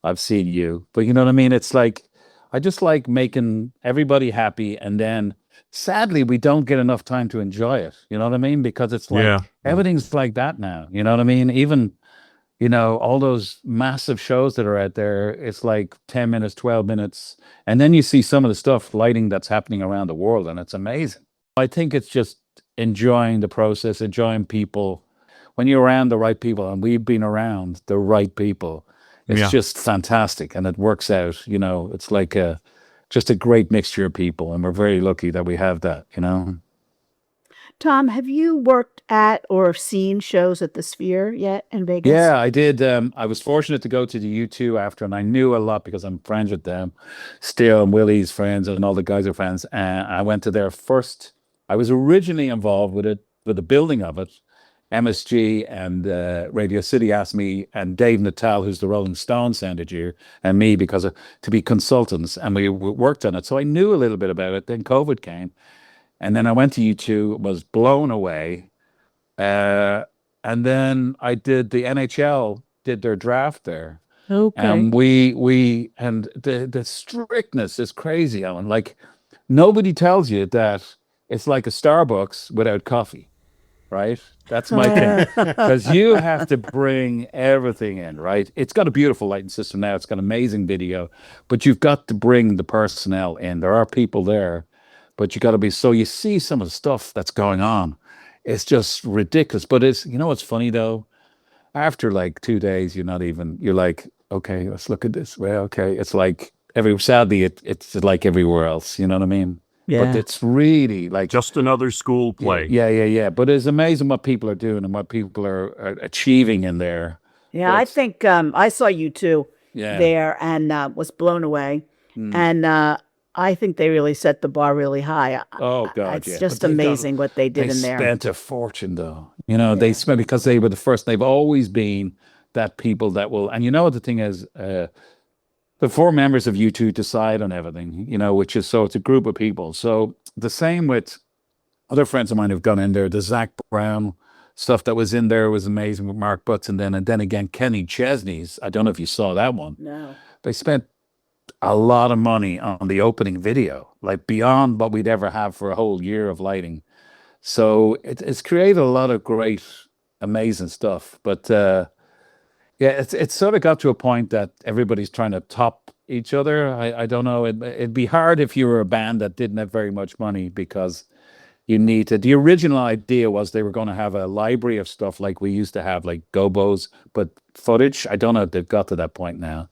I've seen you. But you know what I mean? It's like, I just like making everybody happy, and then sadly we don't get enough time to enjoy it. You know what I mean? Because it's like everything's like that now. You know what I mean? Even all those massive shows that are out there, it's like 10 minutes, 12 minutes. And then you see some of the stuff, lighting that's happening around the world, and it's amazing. I think it's just enjoying the process, enjoying people. when you're around the right people, and we've been around the right people, it's just fantastic, and it works out. It's like just a great mixture of people, and we're very lucky that we have that. Tom, have you worked at or seen shows at the Sphere yet in Vegas? Yeah, I did. I was fortunate to go to the U2 after, and I knew a lot because I'm friends with them still, and Willie's friends, and all the guys are friends. And I went to their first. I was originally involved with the building of it. MSG and Radio City asked me and Dave Natal, who's the Rolling Stones sound engineer, and me to be consultants, and we worked on it. So I knew a little bit about it. Then COVID came, and then I went to U2, was blown away. And then I did the NHL did their draft there. Okay. And and the strictness is crazy, Alan. Like, nobody tells you that it's like a Starbucks without coffee, right? That's my thing. Because you have to bring everything in, right? It's got a beautiful lighting system now. It's got amazing video, but you've got to bring the personnel in. There are people there, but you got to be, so you see some of the stuff that's going on. It's just ridiculous. But what's funny though? After like 2 days, you're like, okay, let's look at this. Well, okay. It's like sadly, it's like everywhere else. You know what I mean? Yeah. But it's really like just another school play. Yeah. But it's amazing what people are doing and what people are achieving in there. Yeah, I think I saw U2 Yeah. there and was blown away. And I think they really set the bar really high. Oh God, It's yeah. just But amazing what they did they in there. spent a fortune though. They spent, because they were the first. They've always been that people that will. And what the thing is, the four members of U2 decide on everything. Which is, so it's a group of people. So the same with other friends of mine who've gone in there. The Zach Brown stuff that was in there was amazing with Mark Butts, and then again Kenny Chesney's. I don't know if you saw that one. No. They spent a lot of money on the opening video, like beyond what we'd ever have for a whole year of lighting. So it's created a lot of great, amazing stuff. But it's sort of got to a point that everybody's trying to top each other. I don't know. It'd be hard if you were a band that didn't have very much money, because you need to. The original idea was they were going to have a library of stuff like we used to have, like gobos, but footage. I don't know if they've got to that point now,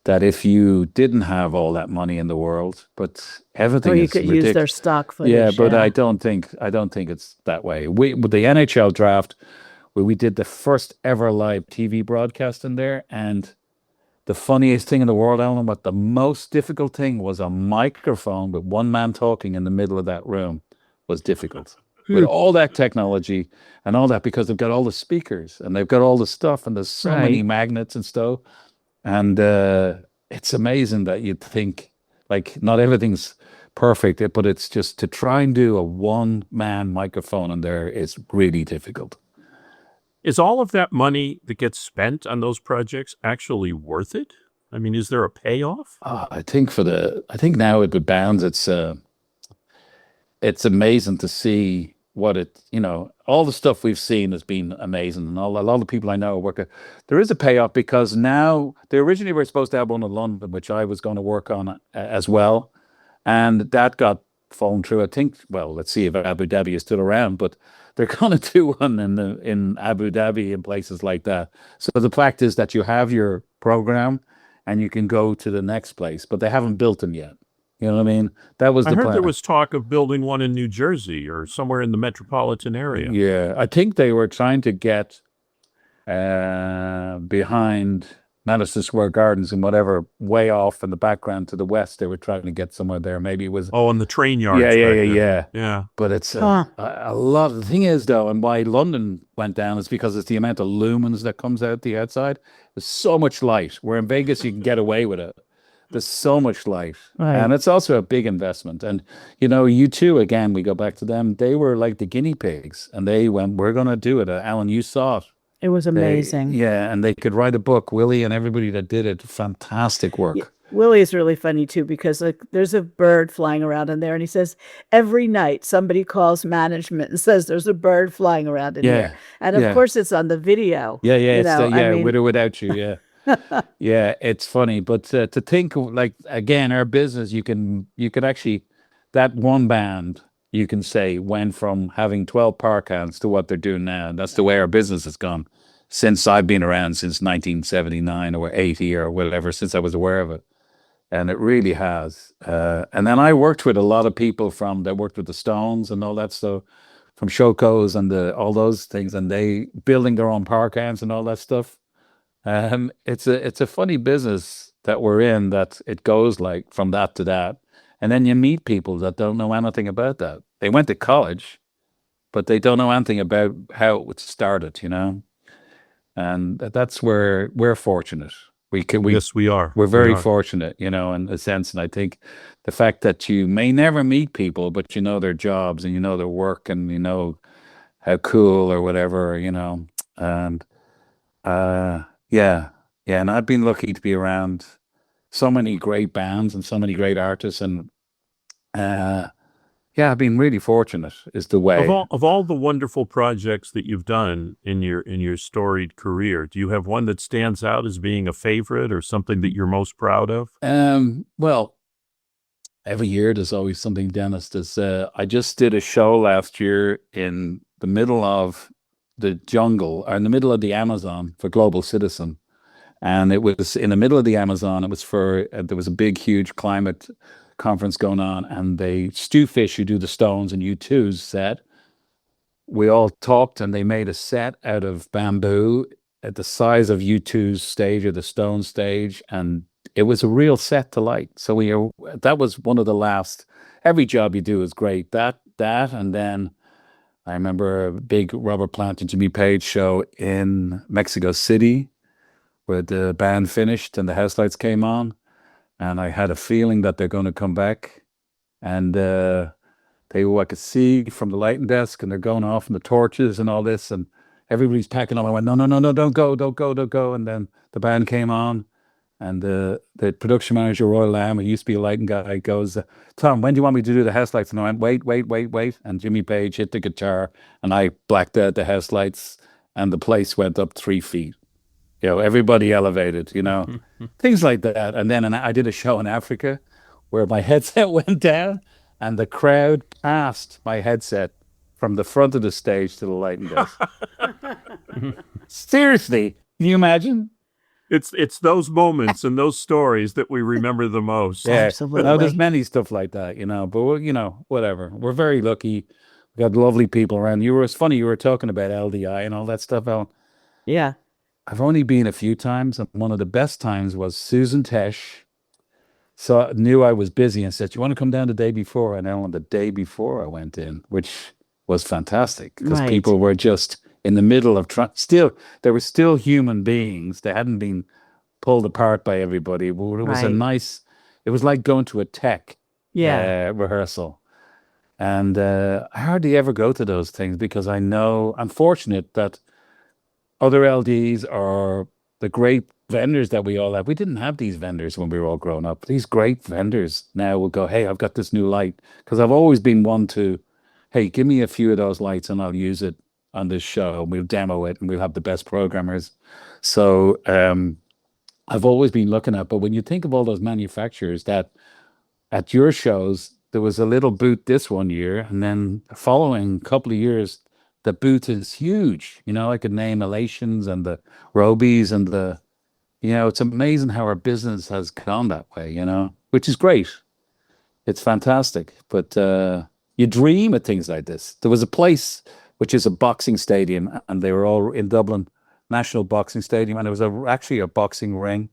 that if you didn't have all that money in the world, but everything Or you is could ridiculous. use their stock footage. Yeah, but I don't think it's that way. With the NHL draft, where we did the first ever live TV broadcast in there, and the funniest thing in the world, Alan, but the most difficult thing was a microphone with one man talking in the middle of that room was difficult. With all that technology and all that, because they've got all the speakers and they've got all the stuff, and there's so many magnets and stuff. And it's amazing that you'd think, like, not everything's perfect, but it's just to try and do a one-man microphone in there is really difficult. Is all of that money that gets spent on those projects actually worth it? I mean, is there a payoff? I think now with bands, it's amazing to see what all the stuff we've seen has been amazing, and a lot of people I know work. There is a payoff, because now they originally were supposed to have one in London, which I was going to work on as well, and that got fallen through. I think. Well, let's see if Abu Dhabi is still around, but they're going to do one in Abu Dhabi and places like that. So the fact is that you have your program, and you can go to the next place, but they haven't built them yet. You know what I mean? That was the plan. I heard there was talk of building one in New Jersey or somewhere in the metropolitan area. Yeah, I think they were trying to get behind Madison Square Gardens and whatever, way off in the background to the west. They were trying to get somewhere there. Maybe it was. Oh, in the train yards. Yeah. Yeah. But it's a lot. The thing is, though, and why London went down is because it's the amount of lumens that comes out the outside. There's so much light. Where in Vegas, you can get away with it. There's so much light. Right. And it's also a big investment. And, U2, again, we go back to them. They were like the guinea pigs. And they went, we're going to do it. Alan, you saw it. It was amazing. And they could write a book. Willie and everybody that did it, fantastic work. Yeah. Willie is really funny, too, because there's a bird flying around in there. And he says, every night somebody calls management and says there's a bird flying around in there. And, of course, it's on the video. Yeah. With or without you, yeah. Yeah, it's funny, but to think, like, again, our business, you can actually, that one band you can say, went from having 12 park hands to what they're doing now. And that's the way our business has gone since I've been around, since 1979 or 80 or whatever, since I was aware of it. And it really has. And then I worked with a lot of people that worked with the Stones and all that stuff, from Shokos and all those things, and they building their own park hands and all that stuff. It's a funny business that we're in, that it goes like from that to that. And then you meet people that don't know anything about that. They went to college, but they don't know anything about how it started, And that's where we're fortunate. Yes, we are. We're We very are. fortunate, in a sense. And I think the fact that you may never meet people, but you know their jobs and you know their work and you know how cool or whatever, And yeah, yeah. And I've been lucky to be around so many great bands and so many great artists, and yeah, I've been really fortunate. Is the Of way. all the wonderful projects that you've done in your storied career, do you have one that stands out as being a favorite or something that you're most proud of? Well, every year there's always something, Dennis. I just did a show last year in the middle of the jungle, or in the middle of the Amazon, for Global Citizen. And it was in the middle of the Amazon. It was there was a big, huge climate conference going on, and Stu Fish, who do the Stones and U2's set, we all talked, and they made a set out of bamboo at the size of U2's stage or the Stones stage, and it was a real set to light. So that was one of the last. Every job you do is great. That, and then I remember a big Robert Plant and Jimmy Page show in Mexico City, where the band finished and the house lights came on, and I had a feeling that they're going to come back, and I could see from the lighting desk, and they're going off, and the torches and all this, and everybody's packing up. I went, no, no, no, no, don't go, don't go, don't go. And then the band came on, and the production manager, Roy Lamb, who used to be a lighting guy, goes, Tom, when do you want me to do the house lights? And I went, wait, wait, wait, wait. And Jimmy Page hit the guitar, and I blacked out the house lights, and the place went up 3 feet. Everybody elevated, things like that. And then I did a show in Africa where my headset went down, and the crowd passed my headset from the front of the stage to the lighting desk. Seriously, can you imagine? It's those moments and those stories that we remember the most. Yeah, Absolutely. no, there's many stuff like that, but whatever. We're very lucky. We got lovely people around. It's funny, you were talking about LDI and all that stuff, Alan. Yeah. I've only been a few times, and one of the best times was Susan Tesh. So I knew I was busy and said, you want to come down the day before? And then on the day before I went in, which was fantastic, because Right. people were just in the middle of they were still human beings. They hadn't been pulled apart by everybody. It was Right. it was like going to a tech Yeah. rehearsal. And I hardly ever go to those things, because I know, I'm fortunate that other LDs are the great vendors that we all have. We didn't have these vendors when we were all growing up. These great vendors now will go, hey, I've got this new light. Because I've always been one to, hey, give me a few of those lights and I'll use it on this show. And we'll demo it and we'll have the best programmers. So I've always been looking at, but when you think of all those manufacturers that at your shows, there was a little booth this one year, and then the following couple of years, the booth is huge. I could name Elations and the Robies and it's amazing how our business has gone that way, which is great. It's fantastic. But you dream of things like this. There was a place which is a boxing stadium, and they were all in Dublin, National Boxing Stadium, and there was actually a boxing ring,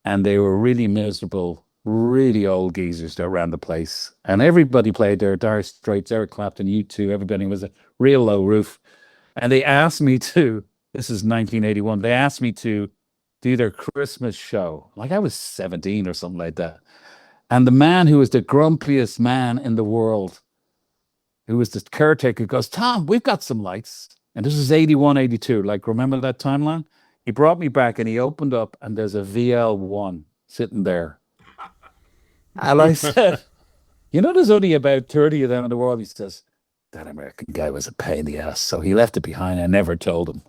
and they were really miserable, really old geezers that ran the place. And everybody played there, Dire Straits, Eric Clapton, U2, everybody. Was a real low roof. And they asked me this is 1981, they asked me to do their Christmas show. Like I was 17 or something like that. And the man who was the grumpiest man in the world, who was the caretaker, goes, Tom, we've got some lights. And this is 81, 82. Like, remember that timeline? He brought me back, and he opened up, and there's a VL1 sitting there. And I said, there's only about 30 of them in the world. He says, that American guy was a pain in the ass. So he left it behind. I never told him.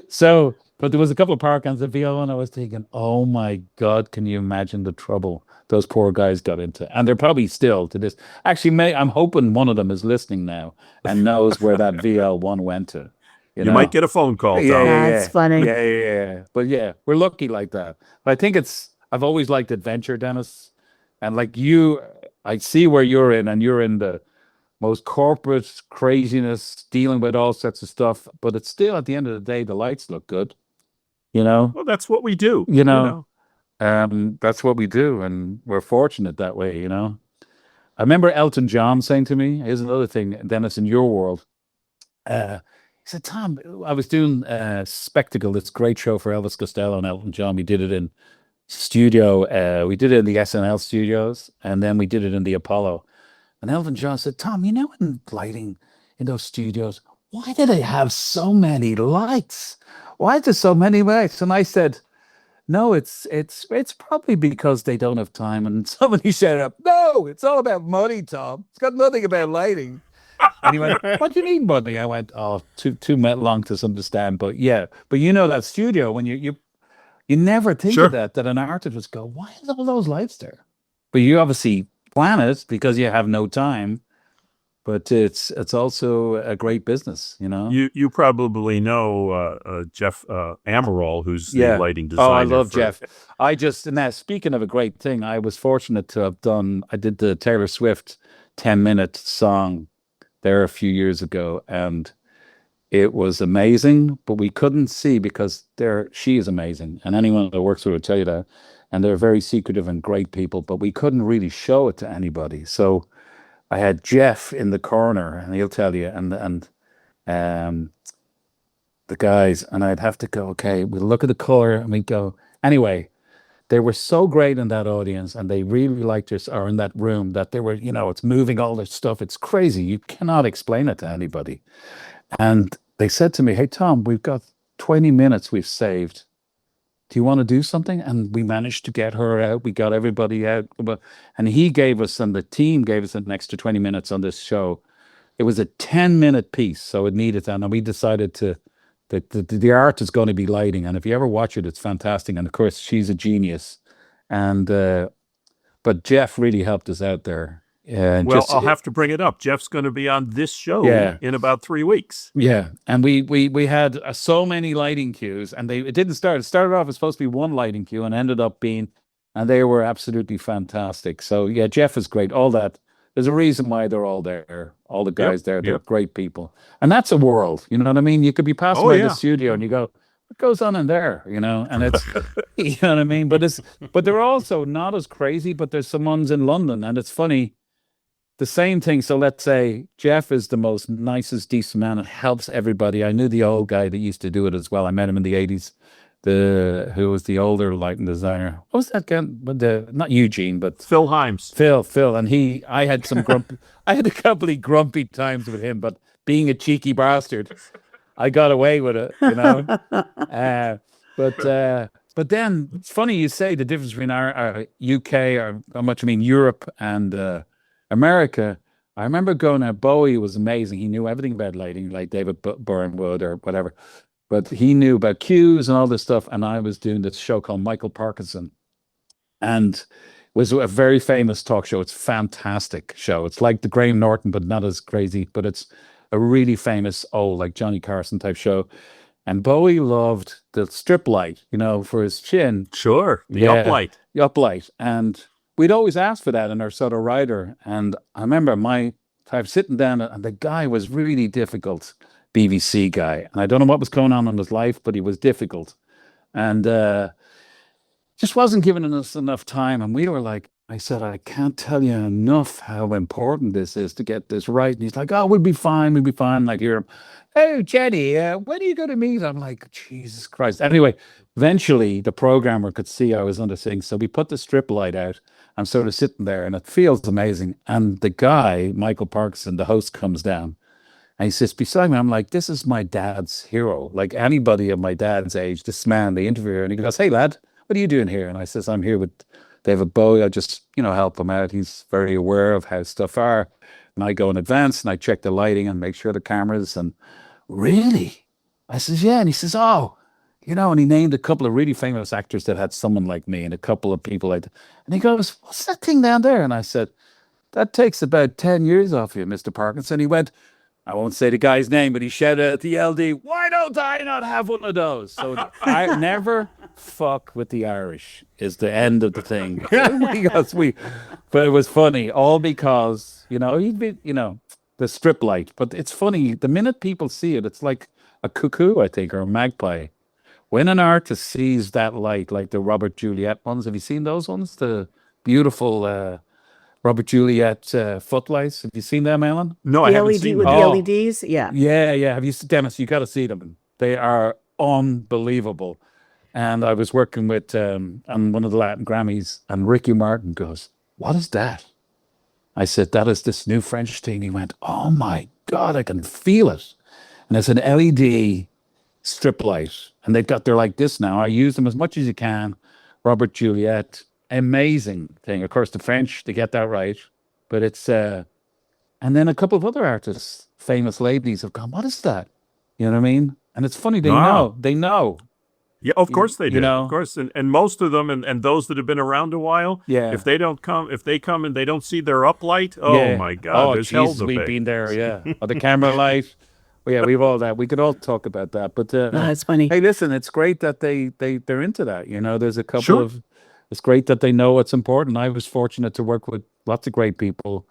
So But there was a couple of power cans of VO, and I was thinking, oh my God, can you imagine the trouble those poor guys got into? And they're probably still to this. Actually, I'm hoping one of them is listening now and knows where that VL1 went to. You might get a phone call, Tom. That's funny. Yeah. But yeah, we're lucky like that. But I think I've always liked adventure, Dennis. And like you, I see where you're in, and you're in the most corporate craziness, dealing with all sorts of stuff. But it's still, at the end of the day, the lights look good. Well, that's what we do. That's what we do, and we're fortunate that way. I remember Elton John saying to me, here's another thing, Dennis, in your world. He said, Tom, I was doing Spectacle, this great show for Elvis Costello and Elton John. We did it in studio. We did it in the SNL studios, and then we did it in the Apollo. And Elton John said, Tom, in lighting in those studios, why do they have so many lights? Why is there so many lights? And I said, no, it's probably because they don't have time. And somebody said up, no, it's all about money, Tom. It's got nothing about lighting. And he went, what do you need money? I went, oh, too long to understand. But yeah, but that studio, when you never think of that an artist would go, why is all those lights there? But you obviously plan it because you have no time. But it's also a great business, You probably know Jeff Amaral, who's the lighting designer. Oh, I love Jeff. Now, speaking of a great thing, I was fortunate to have I did the Taylor Swift 10-minute song there a few years ago, and it was amazing, but we couldn't see because she is amazing, and anyone that works with her will tell you that, and they're very secretive and great people, but we couldn't really show it to anybody. So I had Jeff in the corner, and he'll tell you, and the guys, and I'd have to go, okay, we'll look at the color, and we'd go. Anyway, they were so great in that audience, and they really liked us, or in that room, that they were, it's moving all this stuff. It's crazy. You cannot explain it to anybody. And they said to me, hey, Tom, we've got 20 minutes we've saved. Do you want to do something? And we managed to get her out. We got everybody out. And he gave us, and the team gave us an extra 20 minutes on this show. It was a 10-minute piece, so it needed that. And we decided the art is going to be lighting. And if you ever watch it, it's fantastic. And of course, she's a genius. And but Jeff really helped us out there. I'll have to bring it up. Jeff's going to be on this show in about 3 weeks. Yeah, and we had so many lighting cues, and it didn't start. It started off as supposed to be one lighting cue, and ended up being, and they were absolutely fantastic. So yeah, Jeff is great. All that. There's a reason why they're all there. All the guys there, they're great people, and that's a world. You know what I mean? You could be passing by the studio, and you go, what goes on in there? And it's, you know what I mean? But they're also not as crazy. But there's some ones in London, and it's funny. The same thing. So let's say Jeff is the most nicest, decent man and helps everybody. I knew the old guy that used to do it as well. I met him in the 80s, who was the older lighting designer. What was that guy? Not Eugene, but Phil Himes. Phil. And I had some I had a couple of grumpy times with him, but being a cheeky bastard, I got away with it, But then it's funny you say the difference between our UK, or how much I mean Europe and America. I remember going out. Bowie was amazing. He knew everything about lighting, like David Byrnewood or whatever. But he knew about cues and all this stuff. And I was doing this show called Michael Parkinson, and it was a very famous talk show. It's a fantastic show. It's like the Graham Norton, but not as crazy. But it's a really famous like Johnny Carson type show. And Bowie loved the strip light, for his chin. Sure, the uplight. The uplight, and we'd always ask for that in our sort of rider. And I remember I was sitting down, and the guy was really difficult, BBC guy. And I don't know what was going on in his life, but he was difficult. And just wasn't giving us enough time. And we were like, I said, I can't tell you enough how important this is to get this right. And he's like, oh, we'll be fine. Like, hear him, oh, Jenny, when are you going to meet? I'm like, Jesus Christ. Anyway, eventually the programmer could see I was under things. So we put the strip light out. I'm sort of sitting there, and it feels amazing. And the guy, Michael Parkinson, the host, comes down, and he sits beside me. I'm like, this is my dad's hero. Like anybody of my dad's age, this man, the interviewer. And he goes, hey, lad, what are you doing here? And I says, I'm here with David Bowie. I just, help him out. He's very aware of how stuff are. And I go in advance, and I check the lighting and make sure the cameras. And really? I says, yeah. And he says, oh, and he named a couple of really famous actors that had someone like me and a couple of people and he goes, what's that thing down there? And I said, that takes about 10 years off you, Mr. Parkinson. He went, I won't say the guy's name, but he shouted at the LD, why don't I not have one of those? So I never fuck with the Irish is the end of the thing. But it was funny, all because, he'd be, the strip light. But it's funny, the minute people see it, it's like a cuckoo, I think, or a magpie. When an artist sees that light, like the Robert Juliet ones, have you seen those ones? The beautiful Robert Juliet footlights. Have you seen them, Ellen? No, I The haven't LED seen with them. the LEDs, yeah. Yeah. Have you, Dennis? You got to see them. They are unbelievable. And I was working with on one of the Latin Grammys, and Ricky Martin goes, "What is that?" I said, "That is this new French thing." He went, "Oh my God, I can feel it." And it's an LED strip light, and they're like this now. I use them as much as you can. Robert Juliet, amazing thing. Of course, the French, they get that right, but it's and then a couple of other artists, famous ladies, have gone, "What is that?" You know what I mean? And it's funny, they know. Yeah, of course they do. know? Of course, and most of them, and those that have been around a while, Yeah. if they come and they don't see their uplight, oh my God, there's hell to we've pay. been there, yeah. Or the camera light. Well, yeah, we've all that. We could all talk about that. But It's funny. hey, listen, it's great that they're into that. There's a couple Sure. of. It's great that they know what's important. I was fortunate to work with lots of great people.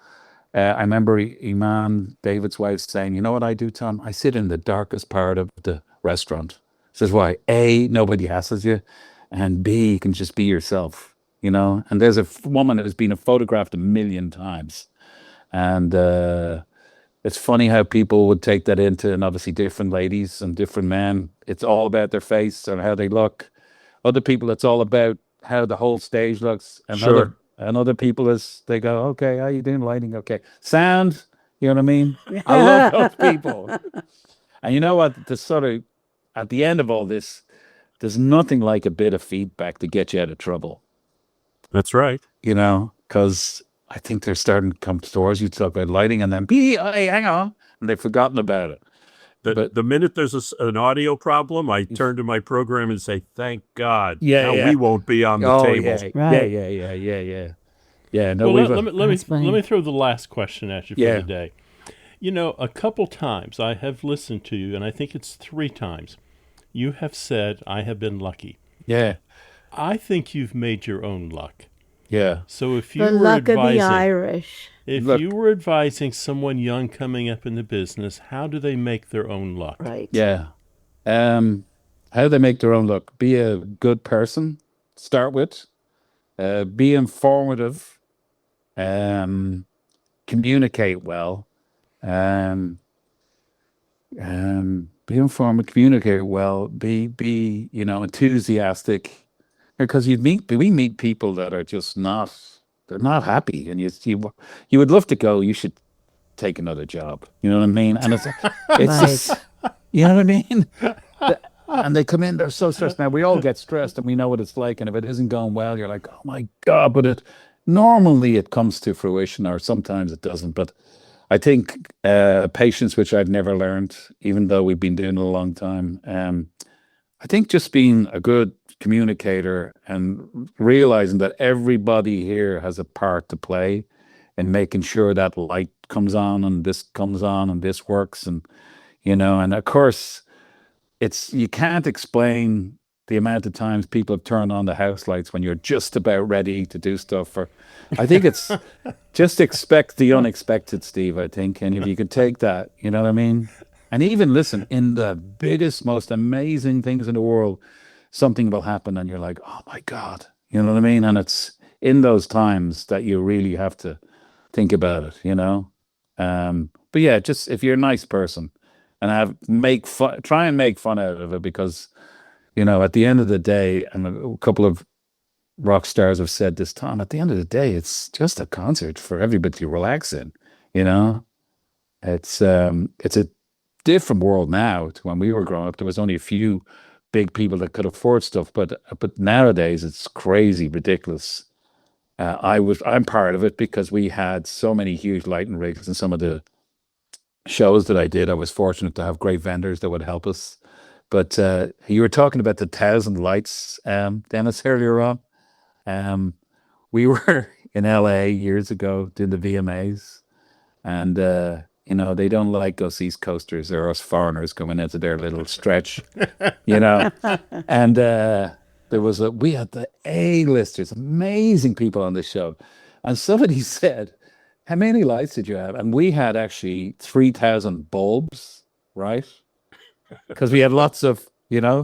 I remember Iman, David's wife, saying, "You know what I do, Tom? I sit in the darkest part of the restaurant." Says, "Why? A, nobody hassles you, and B, you can just be yourself." And there's a woman that has been photographed 1,000,000 times, and it's funny how people would take that into, and obviously different ladies and different men. It's all about their face and how they look. Other people, it's all about how the whole stage looks. And Sure. other people, they go, "Okay, how you doing, lighting? Okay, sound." You know what I mean? I love those people. And you know what? At the end of all this, there's nothing like a bit of feedback to get you out of trouble. That's right. Because I think they're starting to come towards you to talk about lighting, and then hang on, and they've forgotten about it. The minute there's an audio problem, I turn to my program and say, "Thank God, Yeah, now yeah. we won't be on the table." Yeah, Right. yeah. No, Well, let That's funny. me throw the last question at you for Yeah. the day. A couple times I have listened to you, and I think it's 3 times, you have said, "I have been lucky." yeah, I think you've made your own luck. yeah. So if you The were luck of the advising, Irish. Look. you were advising someone young coming up in the business, how do they make their own luck? Right. Yeah. How they make their own look. Be a good person, start with. Be informative. Communicate well. Be informed, communicate well, be enthusiastic. Because we meet people that are just they're not happy. And you would love to go, you should take another job. You know what I mean? And it's just, you know what I mean? And they come in, they're so stressed. Now, we all get stressed and we know what it's like. And if it isn't going well, you're like, "Oh my God." But normally it comes to fruition, or sometimes it doesn't. But I think patience, which I've never learned, even though we've been doing it a long time. I think just being a good communicator and realizing that everybody here has a part to play in making sure that light comes on and this comes on and this works. And of course, you can't explain the amount of times people have turned on the house lights when you're just about ready to do stuff. I think it's just expect the unexpected, Steve, I think. And if you could take that, you know what I mean? And even listen, in the biggest, most amazing things in the world, something will happen and you're like, "Oh my God," you know what I mean? And it's in those times that you really have to think about it. But yeah, just if you're a nice person and try and make fun out of it, because at the end of the day, and a couple of rock stars have said this, Tom, at the end of the day, it's just a concert for everybody to relax in. It's a different world now to when we were growing up. There was only a few big people that could afford stuff, but nowadays it's crazy, ridiculous. I'm part of it because we had so many huge lighting rigs, and some of the shows that I did, I was fortunate to have great vendors that would help us. But you were talking about the 1,000 lights, Dennis, earlier on. We were in LA years ago doing the VMAs, and they don't like us East Coasters or us foreigners coming into their little stretch, And we had the A-listers, amazing people on the show, and somebody said, "How many lights did you have?" And we had actually 3,000 bulbs, right? Because we had lots of,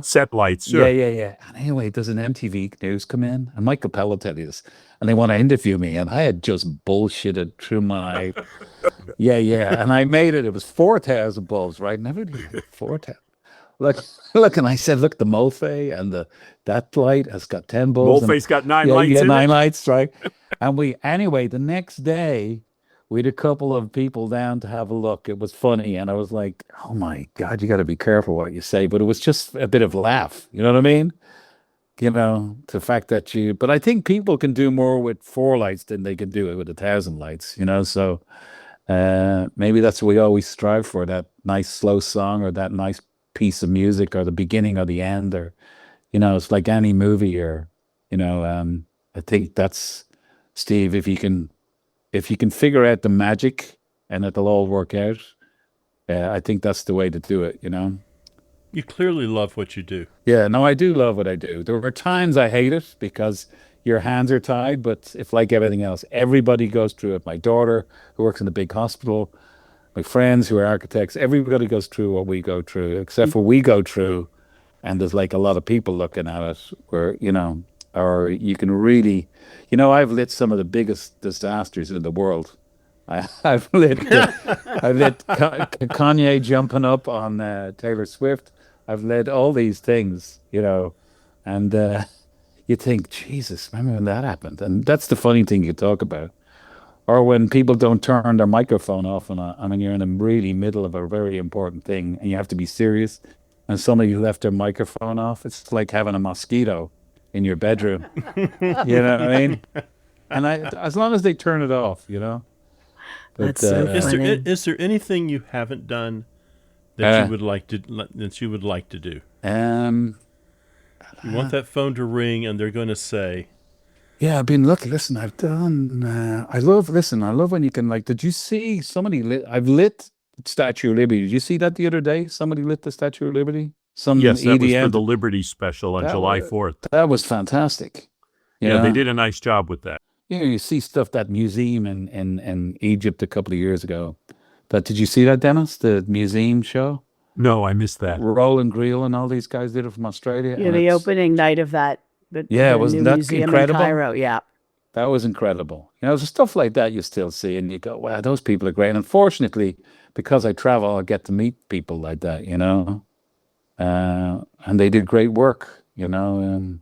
Set lights, sure. Yeah. And anyway, does an MTV News come in? And Michael Pell will tell you this. And they want to interview me. And I had just bullshitted through my... Yeah. And I made it. It was 4,000 bulbs, right? Never did 4,000. Look, and I said, look, the Molfe and that light has got 10 bulbs. Molfe's got 9 lights in 9 it. lights, right? And the next day, we had a couple of people down to have a look. It was funny. And I was like, oh my God, you got to be careful what you say. But it was just a bit of laugh. You know what I mean? The fact that but I think people can do more with 4 lights than they can do it with 1,000 lights, So maybe that's what we always strive for, that nice slow song or that nice piece of music or the beginning or the end, or, it's like any movie or, I think that's, Steve, if you can figure out the magic and it'll all work out, I think that's the way to do it, You clearly love what you do. Yeah, no, I do love what I do. There are times I hate it because your hands are tied, but it's like everything else. Everybody goes through it. My daughter, who works in a big hospital, my friends who are architects, everybody goes through what we go through, except for we go through, and there's like a lot of people looking at it where, or you can really, I've lit some of the biggest disasters in the world. I've lit Kanye jumping up on Taylor Swift. I've lit all these things, and you think, Jesus, remember when that happened? And that's the funny thing you talk about. Or when people don't turn their microphone off, and you're in the really middle of a very important thing, and you have to be serious, and somebody left their microphone off. It's like having a mosquito in your bedroom. You know what I mean? And as long as they turn it off, But, That's so funny. Is there anything you haven't done that you would like to do? You want that phone to ring, and they're going to say, "Yeah, I've been looking. Listen, I've done. I love when you can Did you see somebody lit? I've lit Statue of Liberty. Did you see that the other day? Somebody lit the Statue of Liberty. Yes, that was EDM. for the Liberty Special on July 4th. That was fantastic. Yeah, they did a nice job with that. You see stuff, that museum in Egypt a couple of years ago. Did you see that, Dennis? The museum show? No, I missed that. Roland Greel and all these guys did it from Australia. Yeah, the opening night of that. Wasn't that incredible? In Cairo, yeah. That was incredible. There's stuff like that you still see, and you go, wow, those people are great. And unfortunately, because I travel, I get to meet people like that, and they did great work, and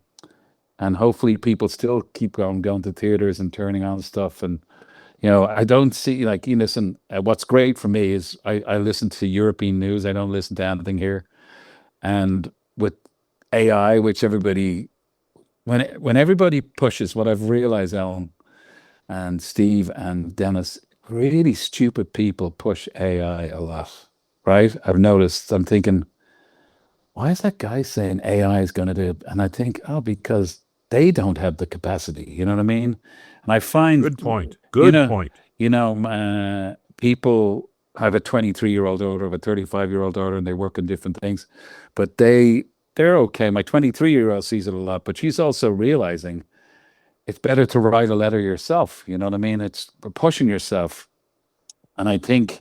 hopefully people still keep going to theaters and turning on stuff. And, I don't see, listen, what's great for me is I listen to European news. I don't listen to anything here. And with AI, which when everybody pushes, what I've realized, Alan and Steve and Dennis, really stupid people push AI a lot, right? I've noticed, I'm thinking, why is that guy saying AI is going to do it? And I think, because they don't have the capacity, you know what I mean? And I find... Good point. Point. People have a 23-year-old daughter, have a 35-year-old daughter, and they work in different things, but they're okay. My 23-year-old sees it a lot, but she's also realizing it's better to write a letter yourself. You know what I mean? It's pushing yourself. And I think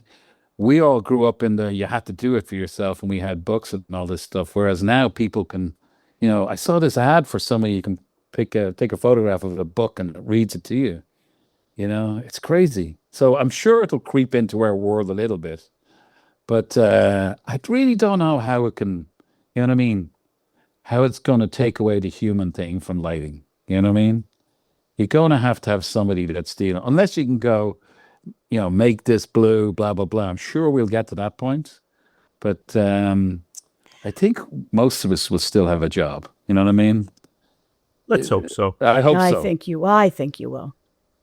we all grew up in you had to do it for yourself, and we had books and all this stuff. Whereas now people can, I saw this ad for somebody, you can take a photograph of a book and it reads it to you. It's crazy. So I'm sure it'll creep into our world a little bit. But I really don't know how it can, you know what I mean? How it's going to take away the human thing from lighting. You know what I mean? You're going to have somebody that's dealing, unless you can go, make this blue, blah, blah, blah. I'm sure we'll get to that point. But I think most of us will still have a job. You know what I mean? Let's hope so. I hope so. I think you will.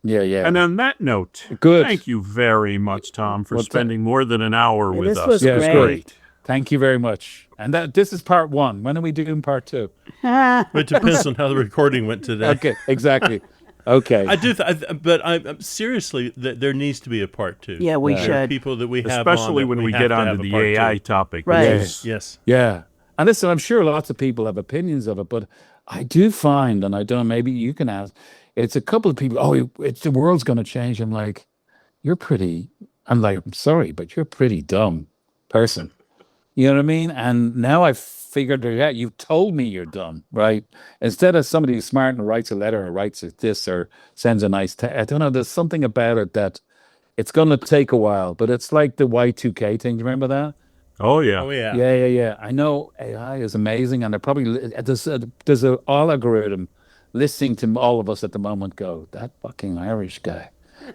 Yeah. And on that note, good. Thank you very much, Tom, for spending more than an hour with this us. was great. great. Thank you very much. And this is part 1. When are we doing part 2? It depends on how the recording went today. Okay, exactly. Okay. I do, but I'm seriously, there needs to be a part 2. Yeah, we There are should. people that we have Especially on that when we have get to onto have a the part AI 2. topic. Right. which is- Yes. Yeah. And listen, I'm sure lots of people have opinions of it, but I do find, and I don't, maybe you can ask, it's a couple of people, it's the world's going to change. I'm like, I'm like, I'm sorry, but you're a pretty dumb person. You know what I mean? And now I've figured it out. You've told me you're dumb, right? Instead of somebody who's smart and writes a letter or writes this or sends a nice text, I don't know, there's something about it that it's going to take a while, but it's like the Y2K thing. Do you remember that? Oh, yeah. Oh, yeah. Yeah. I know AI is amazing, and there's a all algorithm listening to all of us at the moment go, that fucking Irish guy,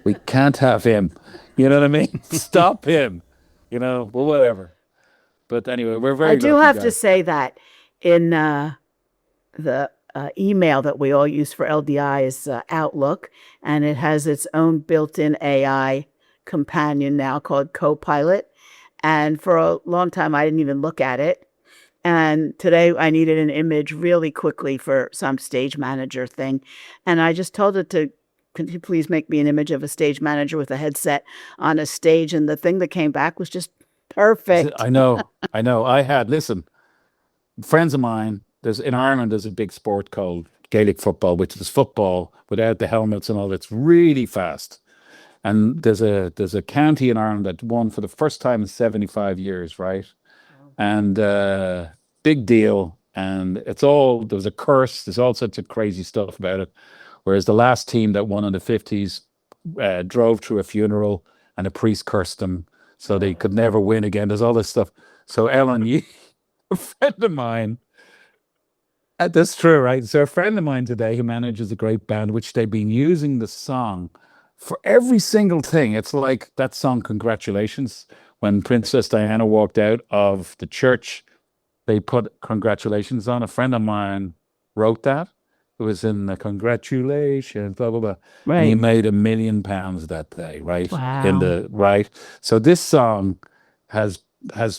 we can't have him. You know what I mean? Stop him. Well, whatever. But anyway, we're very. I do lucky have to guys. say that in the email that we all use for LDI is Outlook, and it has its own built-in AI companion now called Copilot. And for a long time, I didn't even look at it. And today I needed an image really quickly for some stage manager thing. And I just told it to, could you please make me an image of a stage manager with a headset on a stage? And the thing that came back was just perfect. I know. Listen, friends of mine, in Ireland, there's a big sport called Gaelic football, which is football without the helmets and all. It's really fast. And there's a county in Ireland that won for the first time in 75 years, right? And big deal. And there was a curse. There's all sorts of crazy stuff about it. Whereas the last team that won in the 50s drove through a funeral and a priest cursed them, so they could never win again. There's all this stuff. So Ellen, a friend of mine, that's true, right? So a friend of mine today who manages a great band, which they've been using the song for every single thing. It's like that song, Congratulations. When Princess Diana walked out of the church, they put Congratulations on. A friend of mine wrote that. It was in the Congratulations, blah, blah, blah. Right. And he made £1 million that day, right? Wow. So this song has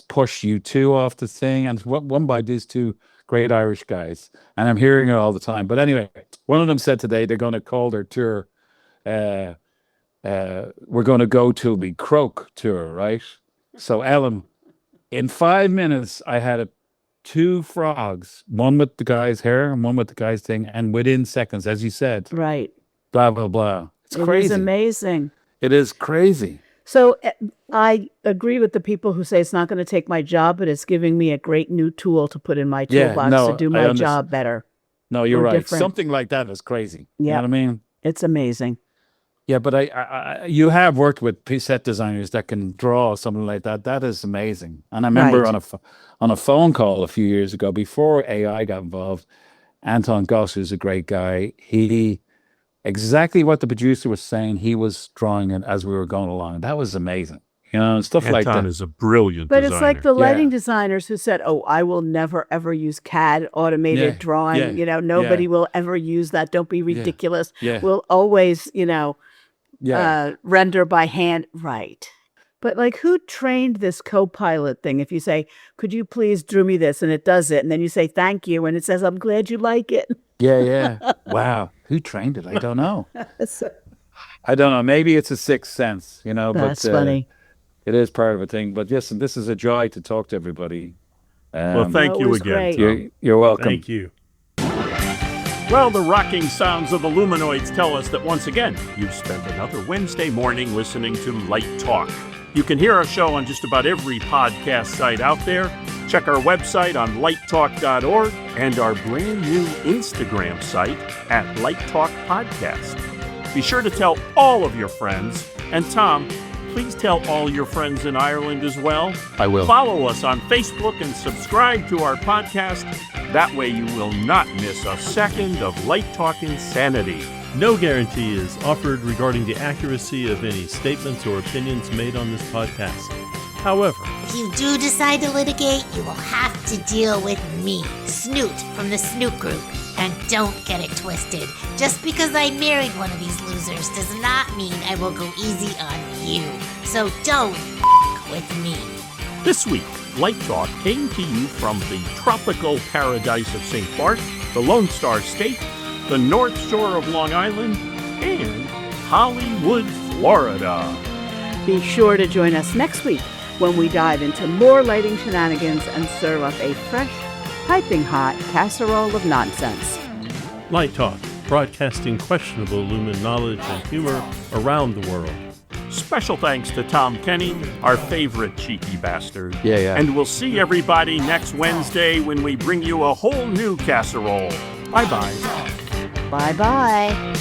pushed U2 off the thing, and won by these two great Irish guys. And I'm hearing it all the time. But anyway, one of them said today they're going to call their tour, we're going to go to the Croak tour, right? So Ellen, in 5 minutes, I had 2 frogs, one with the guy's hair and one with the guy's thing, and within seconds, as you said, Right. blah, blah, blah. It's crazy. It is amazing. It is crazy. So I agree with the people who say it's not going to take my job, but it's giving me a great new tool to put in my toolbox to do my job better. No, you're Or right. different. Something like that is crazy. You know Yeah. what I mean? It's amazing. Yeah, but you have worked with set designers that can draw something like that. That is amazing. And I remember Right. on a phone call a few years ago, before AI got involved, Anton Goss, who's a great guy, he exactly what the producer was saying, he was drawing it as we were going along. That was amazing. And stuff like Anton that. is a brilliant But designer. it's like the Yeah. lighting designers who said, "Oh, I will never ever use CAD automated Yeah. drawing. Yeah. Nobody will ever use that. Don't be ridiculous. Yeah. We'll always, Yeah. render by hand." Right. But like, who trained this Copilot thing? If you say, "Could you please draw me this?" and it does it, and then you say, "Thank you," and it says, "I'm glad you like it." Yeah. Wow. Who trained it? I don't know. I don't know. Maybe it's a sixth sense, That's but funny. it is part of a thing. But yes, this is a joy to talk to everybody. Well, thank No, it you was again, great. Tom. You're welcome. Thank you. Well, the rocking sounds of the Luminoids tell us that once again, you've spent another Wednesday morning listening to Light Talk. You can hear our show on just about every podcast site out there. Check our website on lighttalk.org and our brand new Instagram site at Light Talk Podcast. Be sure to tell all of your friends. And Tom, please tell all your friends in Ireland as well. I will. Follow us on Facebook and subscribe to our podcast. That way you will not miss a second of Light Talk insanity. No guarantee is offered regarding the accuracy of any statements or opinions made on this podcast. However, If you do decide to litigate, you will have to deal with me, Snoot from the Snoot Group. And don't get it twisted. Just because I married one of these losers does not mean I will go easy on you. So don't with me. This week Light Talk came to you from the tropical paradise of St. Bart, the Lone Star State, the North Shore of Long Island, and Hollywood, Florida. Be sure to join us next week when we dive into more lighting shenanigans and serve up a fresh, piping hot casserole of nonsense. Light Talk, broadcasting questionable Lumen knowledge and humor around the world. Special thanks to Tom Kenny, our favorite cheeky bastard. Yeah. And we'll see everybody next Wednesday when we bring you a whole new casserole. Bye-bye. Bye-bye.